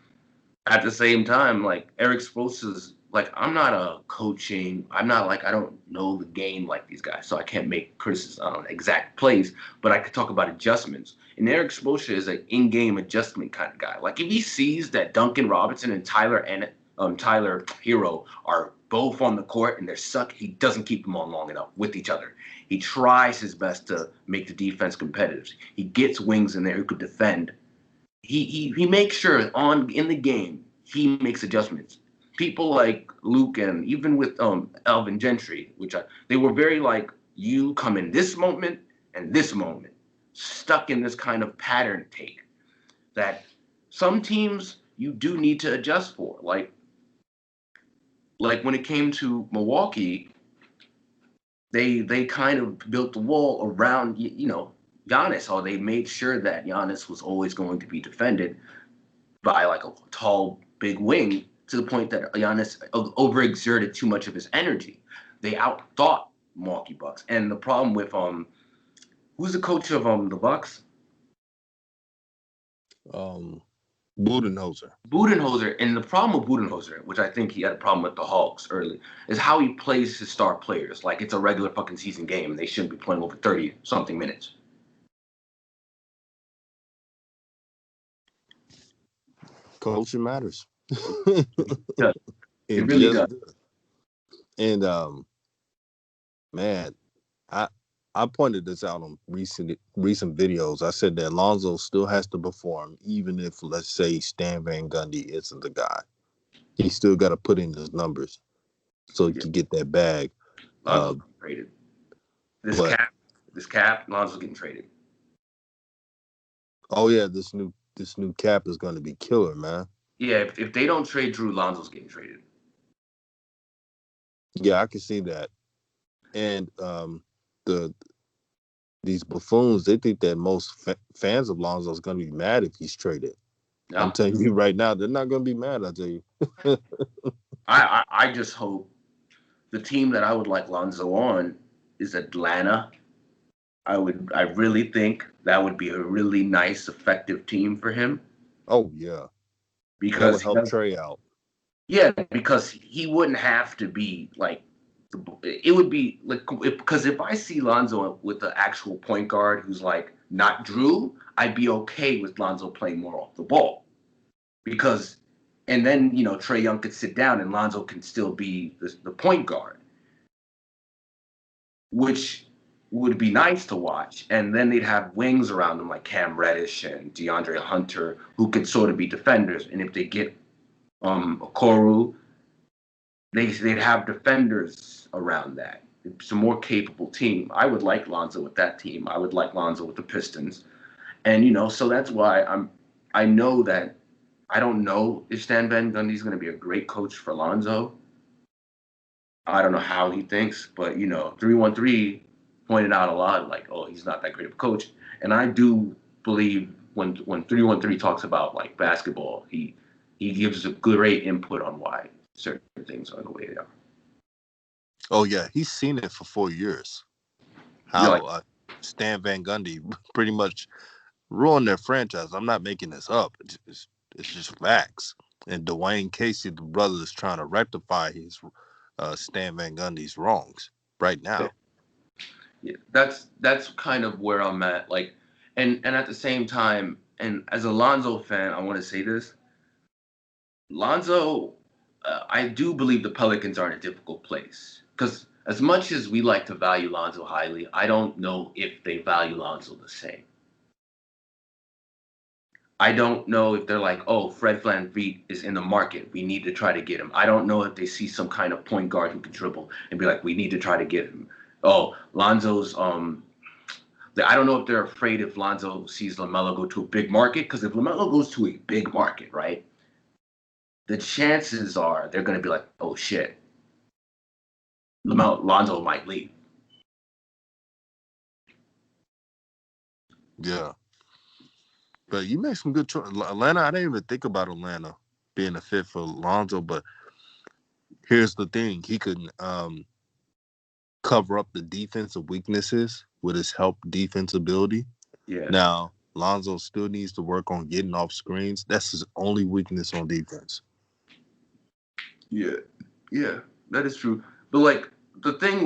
at the same time, like Eric Spoelstra's like I'm not a coaching. I'm not like I don't know the game like these guys, so I can't make criticism on exact plays. But I could talk about adjustments. And Eric Spoelstra is an in-game adjustment kind of guy. Like if he sees that Duncan Robinson and Tyler Hero are both on the court and they're suck, he doesn't keep them on long enough with each other. He tries his best to make the defense competitive. He gets wings in there who could defend. He makes sure on in the game he makes adjustments. People like Luke and even with Elvin Gentry, they were very like you come in this moment and this moment, stuck in this kind of pattern take that some teams you do need to adjust for. Like when it came to Milwaukee, they kind of built the wall around Giannis, or they made sure that Giannis was always going to be defended by like a tall, big wing to the point that Giannis overexerted too much of his energy. They outthought Milwaukee Bucks. And the problem with who's the coach of the Bucks? Budenholzer. Budenholzer. And the problem with Budenholzer, which I think he had a problem with the Hawks early, is how he plays his star players. Like it's a regular fucking season game and they shouldn't be playing over 30 something minutes. Coaching matters. Yeah, it really does. And man, I pointed this out on recent videos. I said that Lonzo still has to perform, even if, let's say, Stan Van Gundy isn't the guy. He still got to put in his numbers so he can get that bag. Lonzo's getting traded. This cap, Lonzo's getting traded. Oh yeah, this new cap is going to be killer, man. Yeah, if they don't trade Drew, Lonzo's getting traded. Yeah, I can see that. And these buffoons, they think that most fans of Lonzo is going to be mad if he's traded. No. I'm telling you right now, they're not going to be mad. I tell you. I just hope the team that I would like Lonzo on is Atlanta. I really think that would be a really nice, effective team for him. Oh yeah, because that would help Trey out. Yeah, because he wouldn't have to be like. It would be like because if I see Lonzo with the actual point guard who's like not Drew, I'd be okay with Lonzo playing more off the ball. Because, and then Trae Young could sit down and Lonzo can still be the point guard, which would be nice to watch. And then they'd have wings around them like Cam Reddish and DeAndre Hunter who could sort of be defenders. And if they get Okoro, they'd have defenders around that. It's a more capable team. I would like Lonzo with that team. I would like Lonzo with the Pistons. And, so that's why I know that I don't know if Stan Van Gundy's going to be a great coach for Lonzo. I don't know how he thinks, but, 313 pointed out a lot like, oh, he's not that great of a coach. And I do believe when 313 talks about, like, basketball, he gives a great input on why certain things are the way they are. Oh, yeah. He's seen it for 4 years. How Stan Van Gundy pretty much ruined their franchise. I'm not making this up. It's just facts. And Dwayne Casey, the brother, is trying to rectify his Stan Van Gundy's wrongs right now. Yeah, that's kind of where I'm at. Like, and at the same time, and as a Lonzo fan, I want to say this. Lonzo, I do believe the Pelicans are in a difficult place because as much as we like to value Lonzo highly, I don't know if they value Lonzo the same. I don't know if they're like, oh, Fred VanVleet is in the market. We need to try to get him. I don't know if they see some kind of point guard who can dribble and be like, we need to try to get him. Oh, Lonzo's I don't know if they're afraid if Lonzo sees LaMelo go to a big market, because if LaMelo goes to a big market, right, the chances are they're going to be like, oh, shit, Lonzo might leave. Yeah. But you make some good choices. Atlanta, I didn't even think about Atlanta being a fit for Lonzo, but here's the thing. He could cover up the defensive weaknesses with his help defense ability. Yeah. Now, Lonzo still needs to work on getting off screens. That's his only weakness on defense. Yeah. Yeah, that is true. But like the thing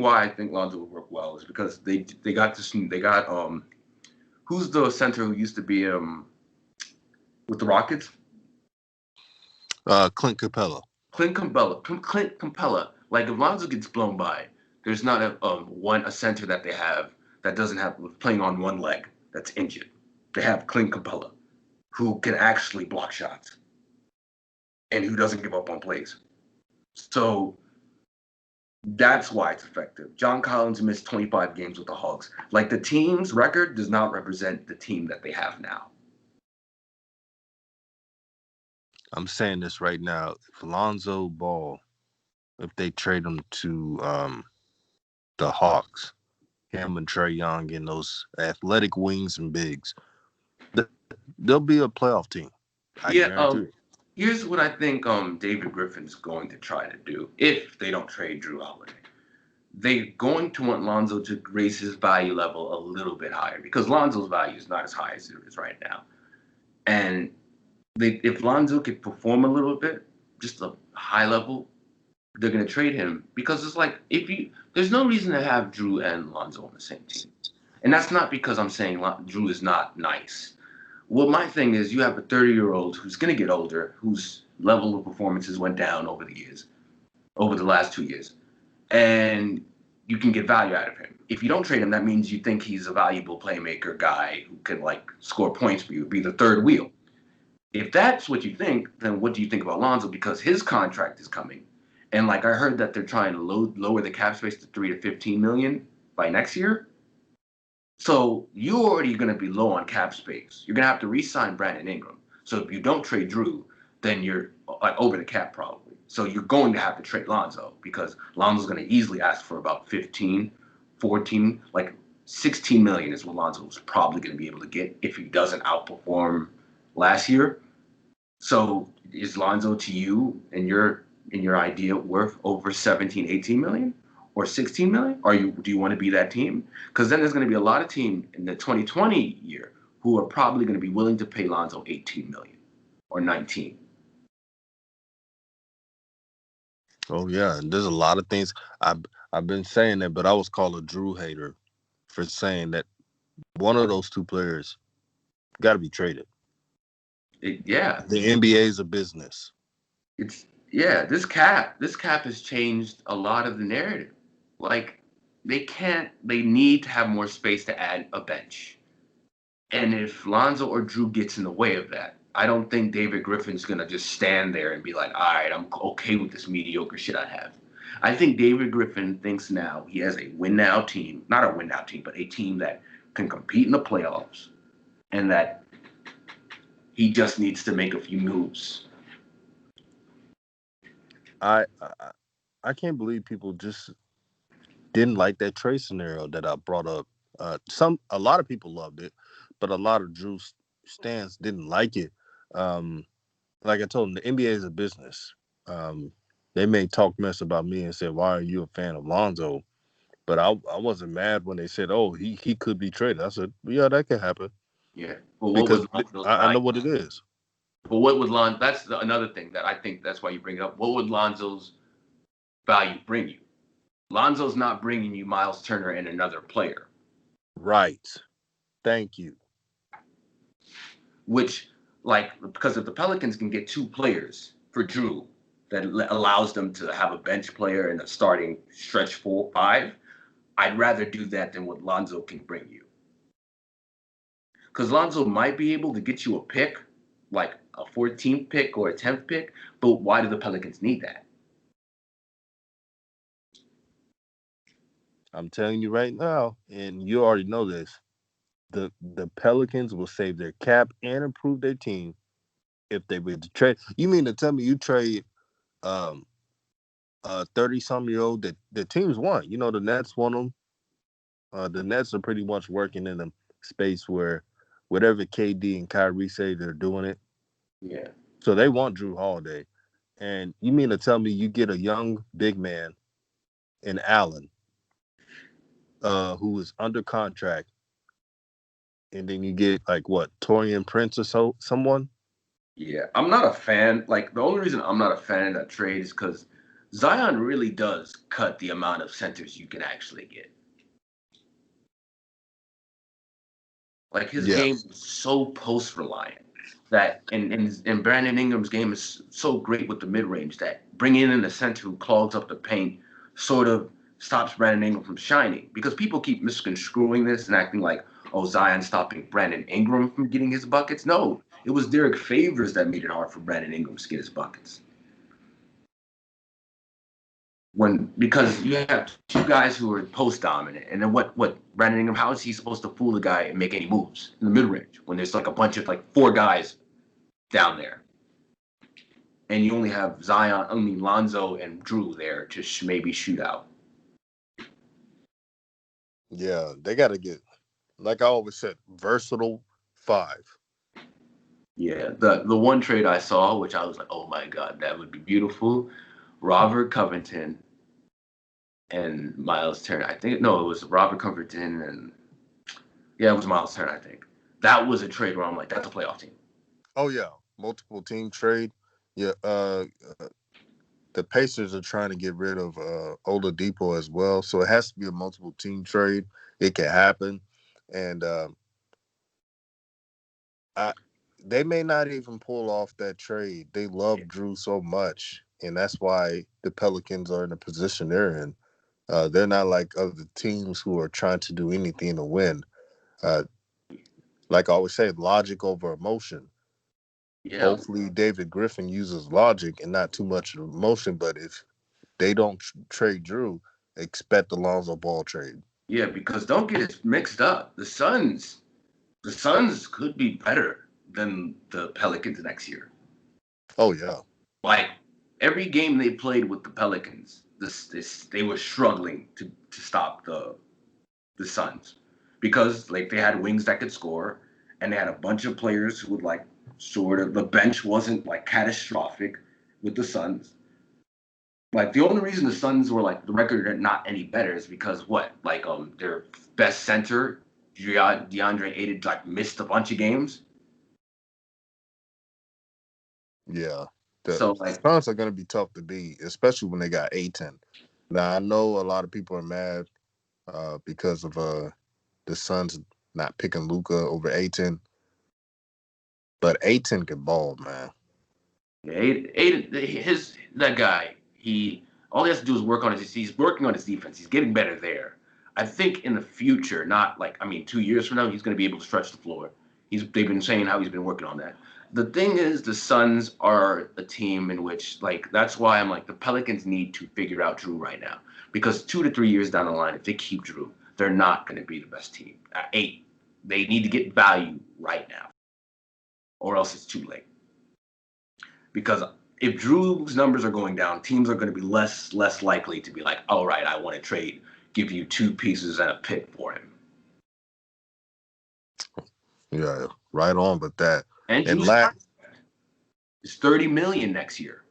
why I think Lonzo would work well is because they got this they got who's the center who used to be with the Rockets? Clint Capella. Clint Capella. Like if Lonzo gets blown by, there's not a center that they have that doesn't have playing on one leg that's injured. They have Clint Capella who can actually block shots and who doesn't give up on plays. So that's why it's effective. John Collins missed 25 games with the Hawks. Like the team's record does not represent the team that they have now. I'm saying this right now. If Lonzo Ball, if they trade him to the Hawks, him and Trey Young and those athletic wings and bigs, they'll be a playoff team. I Yeah, guarantee it. here's what I think David Griffin's going to try to do if they don't trade Drew Holiday. They're going to want Lonzo to raise his value level a little bit higher because Lonzo's value is not as high as it is right now. And if Lonzo could perform a little bit, just a high level, they're going to trade him because it's like if you there's no reason to have Drew and Lonzo on the same team. And that's not because I'm saying Drew is not nice. Well, my thing is you have a 30-year-old who's going to get older, whose level of performances went down over the years, over the last 2 years, and you can get value out of him. If you don't trade him, that means you think he's a valuable playmaker guy who can like score points for you, be the third wheel. If that's what you think, then what do you think about Lonzo? Because his contract is coming, and like I heard that they're trying to lower the cap space to 3 to 15 million by next year. So you're already going to be low on cap space. You're going to have to re-sign Brandon Ingram. So if you don't trade Drew, then you're like over the cap probably. So you're going to have to trade Lonzo because Lonzo's going to easily ask for about 15, 14, like 16 million is what Lonzo was probably going to be able to get if he doesn't outperform last year. So is Lonzo to you and your idea worth over 17, 18 million or 16 million? Do you want to be that team? Because then there's going to be a lot of team in the 2020 year who are probably going to be willing to pay Lonzo 18 million or 19. Oh yeah, and there's a lot of things. I've been saying that, but I was called a Drew hater for saying that one of those two players got to be traded. Yeah, The NBA is a business. this cap has changed a lot of the narrative. Like they need to have more space to add a bench. And if Lonzo or Drew gets in the way of that, I don't think David Griffin's gonna just stand there and be like, all right, I'm okay with this mediocre shit I have. I think David Griffin thinks now he has a win now team, not a win now team, but a team that can compete in the playoffs and that he just needs to make a few moves. I can't believe people just didn't like that trade scenario that I brought up. A lot of people loved it, but a lot of Drew stands didn't like it. Um, like I told them, the NBA is a business. Um, they may talk mess about me and say, "Why are you a fan of Lonzo?" But I wasn't mad when they said, "Oh, he could be traded." I said, "Yeah, that could happen Yeah. But what because was Lonzo's I value? know what it is." But what would Lon? That's another thing that I think that's why you bring it up. What would Lonzo's value bring you? Lonzo's not bringing you Miles Turner and another player, Right. Thank you. which, like, because if the Pelicans can get two players for Drew that allows them to have a bench player and a starting stretch 4, 5, I'd rather do that than what Lonzo can bring you. Because Lonzo might be able to get you a pick, like a 14th pick or a 10th pick, but why do the Pelicans need that? I'm telling you right now, and you already know this. The Pelicans will save their cap and improve their team if they were to trade. You mean to tell me you trade um 30-some-year-old that the teams won? You know the Nets won them. The Nets are pretty much working in a space where whatever KD and Kyrie say they're doing it. Yeah. So they want Drew Holiday. And you mean to tell me you get a young big man in Allen, who is under contract, and then you get like what, Torian Prince or someone? Yeah, I'm not a fan. Like, the only reason I'm not a fan of that trade is because Zion really does cut the amount of centers you can actually get. Like, his Yeah, game is so post reliant that, and Brandon Ingram's game is so great with the mid range that bringing in a center who clogs up the paint sort of stops Brandon Ingram from shining, because people keep misconstruing this and acting like, oh, Zion stopping Brandon Ingram from getting his buckets. No, it was Derek Favors that made it hard for Brandon Ingram to get his buckets. Because you have two guys who are post dominant, and then what Brandon Ingram, how is he supposed to fool the guy and make any moves in the mid range when there's like a bunch of like four guys down there, and you only have Lonzo and Drew there to maybe shoot out. yeah, they got to get, like I always said, versatile five. Yeah, the one trade I saw, which I was like, oh my god, that would be beautiful. Robert Covington and Miles Turner. I think no, it was Robert Covington and yeah, it was Miles Turner. I think that was a trade where I'm like, that's a playoff team. Oh yeah, multiple team trade. Yeah, the Pacers are trying to get rid of Oladipo as well, so it has to be a multiple team trade. It can happen, and I they may not even pull off that trade. They love Drew so much, and that's why the Pelicans are in the position they're in. They're not like other teams who are trying to do anything to win. Uh, like I always say, logic over emotion. Yeah, Hopefully, David Griffin uses logic and not too much emotion. But if they don't trade Drew, expect the Lonzo Ball trade. yeah, because don't get it mixed up. The Suns could be better than the Pelicans next year. Oh yeah, Like every game they played with the Pelicans, this they were struggling to stop the Suns because like they had wings that could score, and they had a bunch of players who would like sort of the bench wasn't like catastrophic with the Suns. Like the only reason the Suns were like the record are not any better is because what like their best center DeAndre Ayton like missed a bunch of games. yeah. The So like Suns are going to be tough to beat, especially when they got A10. Now I know a lot of people are mad because of the Suns not picking Luca over A10, but A10 can ball, man. yeah, Aiden, his that guy, he all he has to do is work on his. He's working on his defense. He's getting better there. I think in the future, not like I mean 2 years from now, he's going to be able to stretch the floor. They've been saying how he's been working on that. The thing is, the Suns are a team in which like that's why I'm like the Pelicans need to figure out Drew right now, because 2 to 3 years down the line, if they keep Drew, they're not going to be the best team. At 8, they need to get value right now, or else it's too late. Because if Drew's numbers are going down, teams are going to be less likely to be like, all right, I want to trade, give you two pieces and a pick for him. Yeah, right on with that. And And Drew's contract is 30 million next year.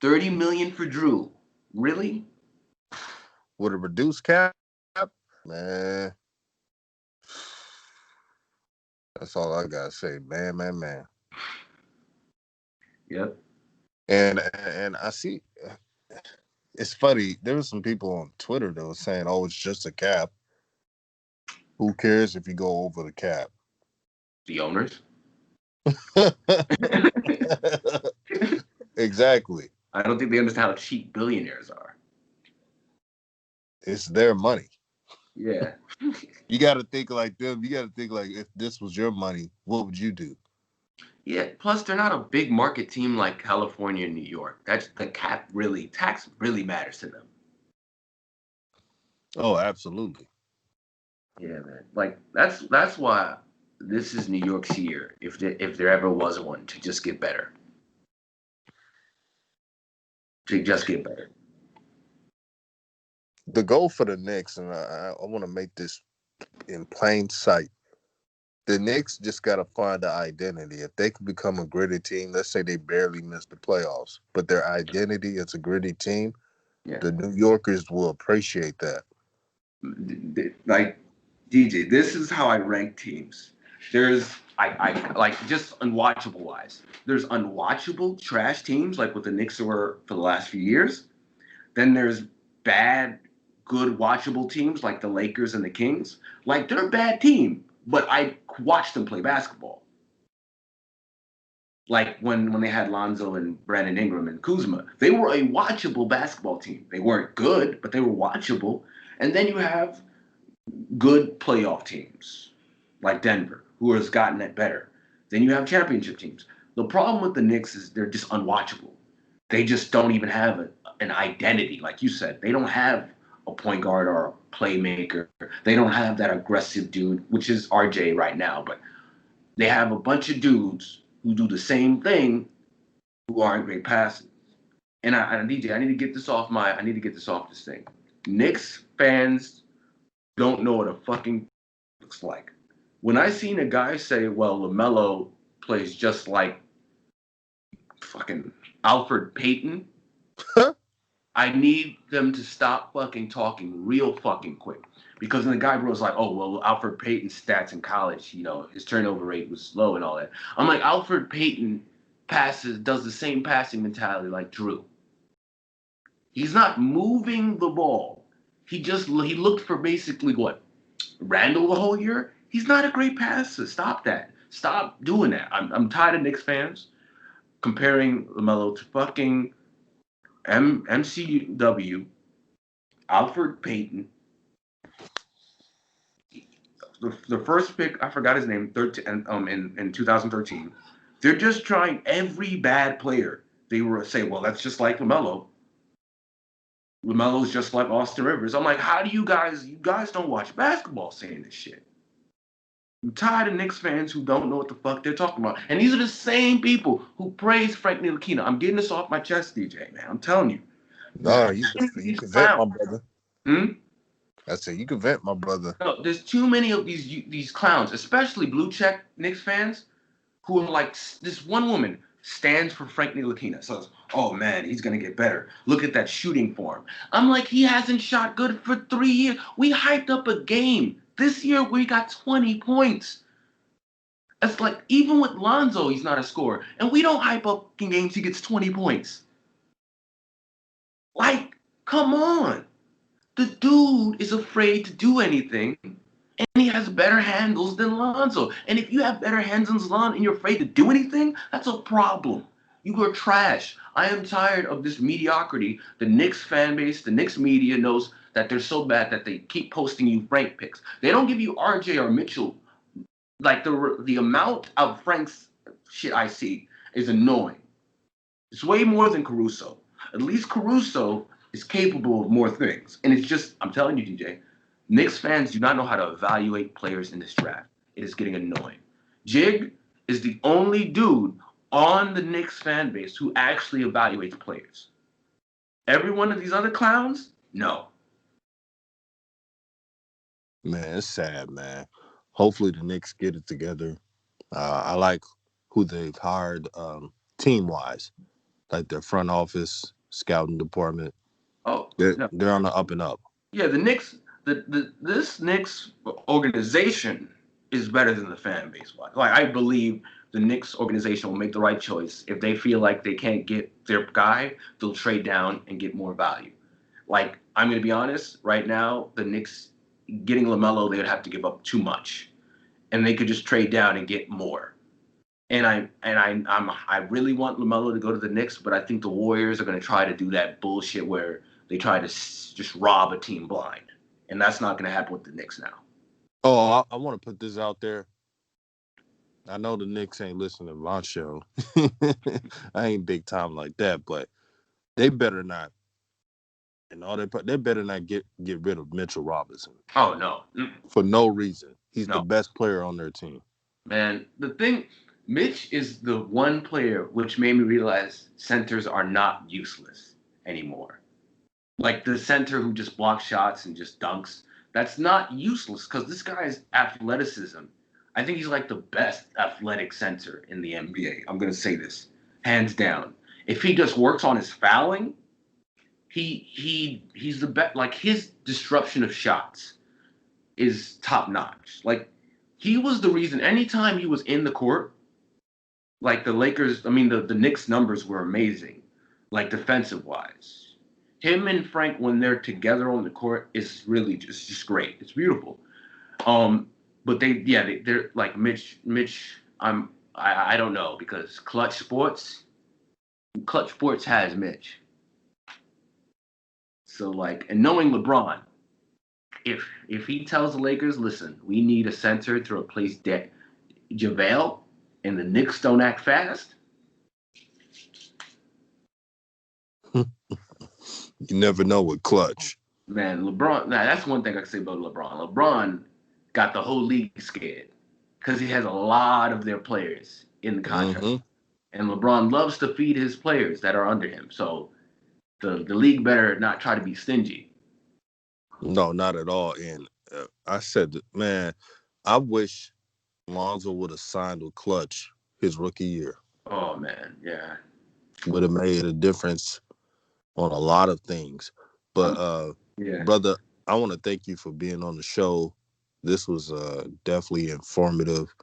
30 million for Drew. Really? with a reduced cap, man, that's all I gotta say, man, man, man. Yep. And I see, it's funny. There was some people on Twitter that was saying, "Oh, it's just a cap. Who cares if you go over the cap?" The owners. Exactly. I don't think they understand how cheap billionaires are. It's their money. Yeah. You got to think like them. You got to think like if this was your money, what would you do? Yeah. Plus, they're not a big market team like California and New York. That's the tax really matters to them. Oh, absolutely. Yeah, man. Like that's why this is New York's year, if there ever was one, to just get better, to just get better. The goal for the Knicks, and I want to make this in plain sight. The Knicks just got to find the identity. If they can become a gritty team, let's say they barely missed the playoffs, but their identity is a gritty team, Yeah, the New Yorkers will appreciate that. like DJ, this is how I rank teams. There's I like just unwatchable wise. There's unwatchable trash teams like what the Knicks were for the last few years. Then there's bad, good watchable teams like the Lakers and the Kings. Like they're a bad team, but I watched them play basketball. Like when they had Lonzo and Brandon Ingram and Kuzma, they were a watchable basketball team. They weren't good, but they were watchable. And then you have good playoff teams like Denver, who has gotten it better. Then you have championship teams. The problem with the Knicks is they're just unwatchable. They just don't even have an identity, like you said. They don't have a point guard or a playmaker. They don't have that aggressive dude, which is RJ right now. But they have a bunch of dudes who do the same thing who aren't great passers. And DJ, I need to get this off this thing. Knicks fans don't know what a fucking looks like. When I seen a guy say, well, LaMelo plays just like fucking Alfred Payton, I need them to stop fucking talking real fucking quick. Because then the guy was like, oh, well, Alfred Payton's stats in college, his turnover rate was low and all that. I'm like, Alfred Payton does the same passing mentality like Drew. He's not moving the ball. He looked for basically what? Randall the whole year? He's not a great passer. Stop that. Stop doing that. I'm tired of Knicks fans comparing LaMelo to fucking MCW, Alfred Payton. The first pick, I forgot his name, in 2013. They're just trying every bad player. They were saying, well, that's just like LaMelo. LaMelo's just like Austin Rivers. I'm like, how do you guys don't watch basketball saying this shit? I'm tired of Knicks fans who don't know what the fuck they're talking about. And these are the same people who praise Frank Ntilikina. I'm getting this off my chest, DJ, man. I'm telling you. No, you can vent, my brother. Hmm? I said you can vent, my brother. No, there's too many of these clowns, especially blue check Knicks fans, who are like, this one woman stands for Frank Ntilikina. Says, oh man, he's gonna get better. Look at that shooting form. I'm like, he hasn't shot good for 3 years. We hyped up a game. This year we got 20 points. It's like, even with Lonzo, he's not a scorer. And we don't hype up in games he gets 20 points. Like, come on. The dude is afraid to do anything, and he has better handles than Lonzo. And if you have better handles than Lonzo and you're afraid to do anything, that's a problem. You are trash. I am tired of this mediocrity. The Knicks fan base, the Knicks media knows that they're so bad that they keep posting you Frank picks. They don't give you RJ or Mitchell. Like the amount of Frank's shit I see is annoying. It's way more than Caruso. At least Caruso is capable of more things. And it's just, I'm telling you, DJ, Knicks fans do not know how to evaluate players in this draft. It is getting annoying. Jig is the only dude on the Knicks fan base who actually evaluates players. Every one of these other clowns, no. Man, it's sad, man. Hopefully the Knicks get it together. I like who they've hired team-wise, like their front office, scouting department. Oh, they're on the up and up. Yeah, the Knicks, this Knicks organization is better than the fan base. Like, I believe the Knicks organization will make the right choice. If they feel like they can't get their guy, they'll trade down and get more value. Like, I'm going to be honest, right now, the Knicks getting LaMelo, they would have to give up too much. And they could just trade down and get more. And I really want LaMelo to go to the Knicks, but I think the Warriors are going to try to do that bullshit where they try to just rob a team blind. And that's not going to happen with the Knicks now. Oh, I want to put this out there. I know the Knicks ain't listening to my show. I ain't big time like that, but they better not. And they better not get rid of Mitchell Robinson. Oh, no. For no reason. He's the best player on their team. Man, the thing, Mitch is the one player which made me realize centers are not useless anymore. Like the center who just blocks shots and just dunks, that's not useless because this guy's athleticism. I think he's like the best athletic center in the NBA. I'm going to say this, hands down. If he just works on his fouling, he's the best. Like his disruption of shots is top notch. Like He was the reason. Anytime he was in the court, like the Lakers, I mean the Knicks numbers were amazing, like defensive wise. Him and Frank when they're together on the court is really just great. It's beautiful. Um, but they're like Mitch. I don't know because Clutch Sports has Mitch. So like, and knowing LeBron, if he tells the Lakers, listen, we need a center to replace JaVale, and the Knicks don't act fast. You never know with Clutch. Man, LeBron. Now that's one thing I can say about LeBron. LeBron got the whole league scared because he has a lot of their players in the contract, and LeBron loves to feed his players that are under him. So the league better not try to be stingy. No, not at all. And I said, man, I wish Lonzo would have signed with Clutch his rookie year. Oh man, yeah. Would have made a difference on a lot of things. But Yeah. brother, I want to thank you for being on the show. This was definitely informative,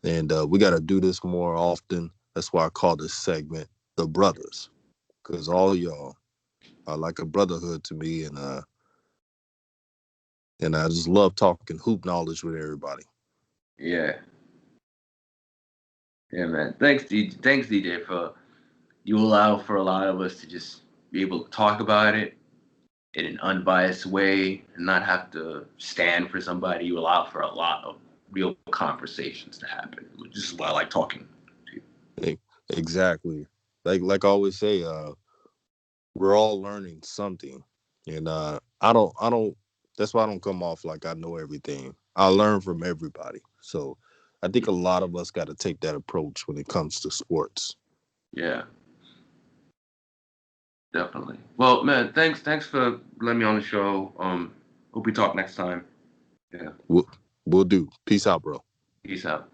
and we got to do this more often. That's why I call this segment the Brothers, because all y'all are like a brotherhood to me, and I just love talking hoop knowledge with everybody. Yeah. Yeah, man. Thanks, DJ, for you allow for a lot of us to just be able to talk about it in an unbiased way and not have to stand for somebody. You allow for a lot of real conversations to happen, which is why I like talking to you. Exactly. Like I always say, we're all learning something, and I don't. That's why I don't come off like I know everything. I learn from everybody. So I think a lot of us got to take that approach when it comes to sports. Yeah, definitely. Well, man, thanks for letting me on the show. Hope we talk next time. Yeah. We'll do. Peace out, bro. Peace out.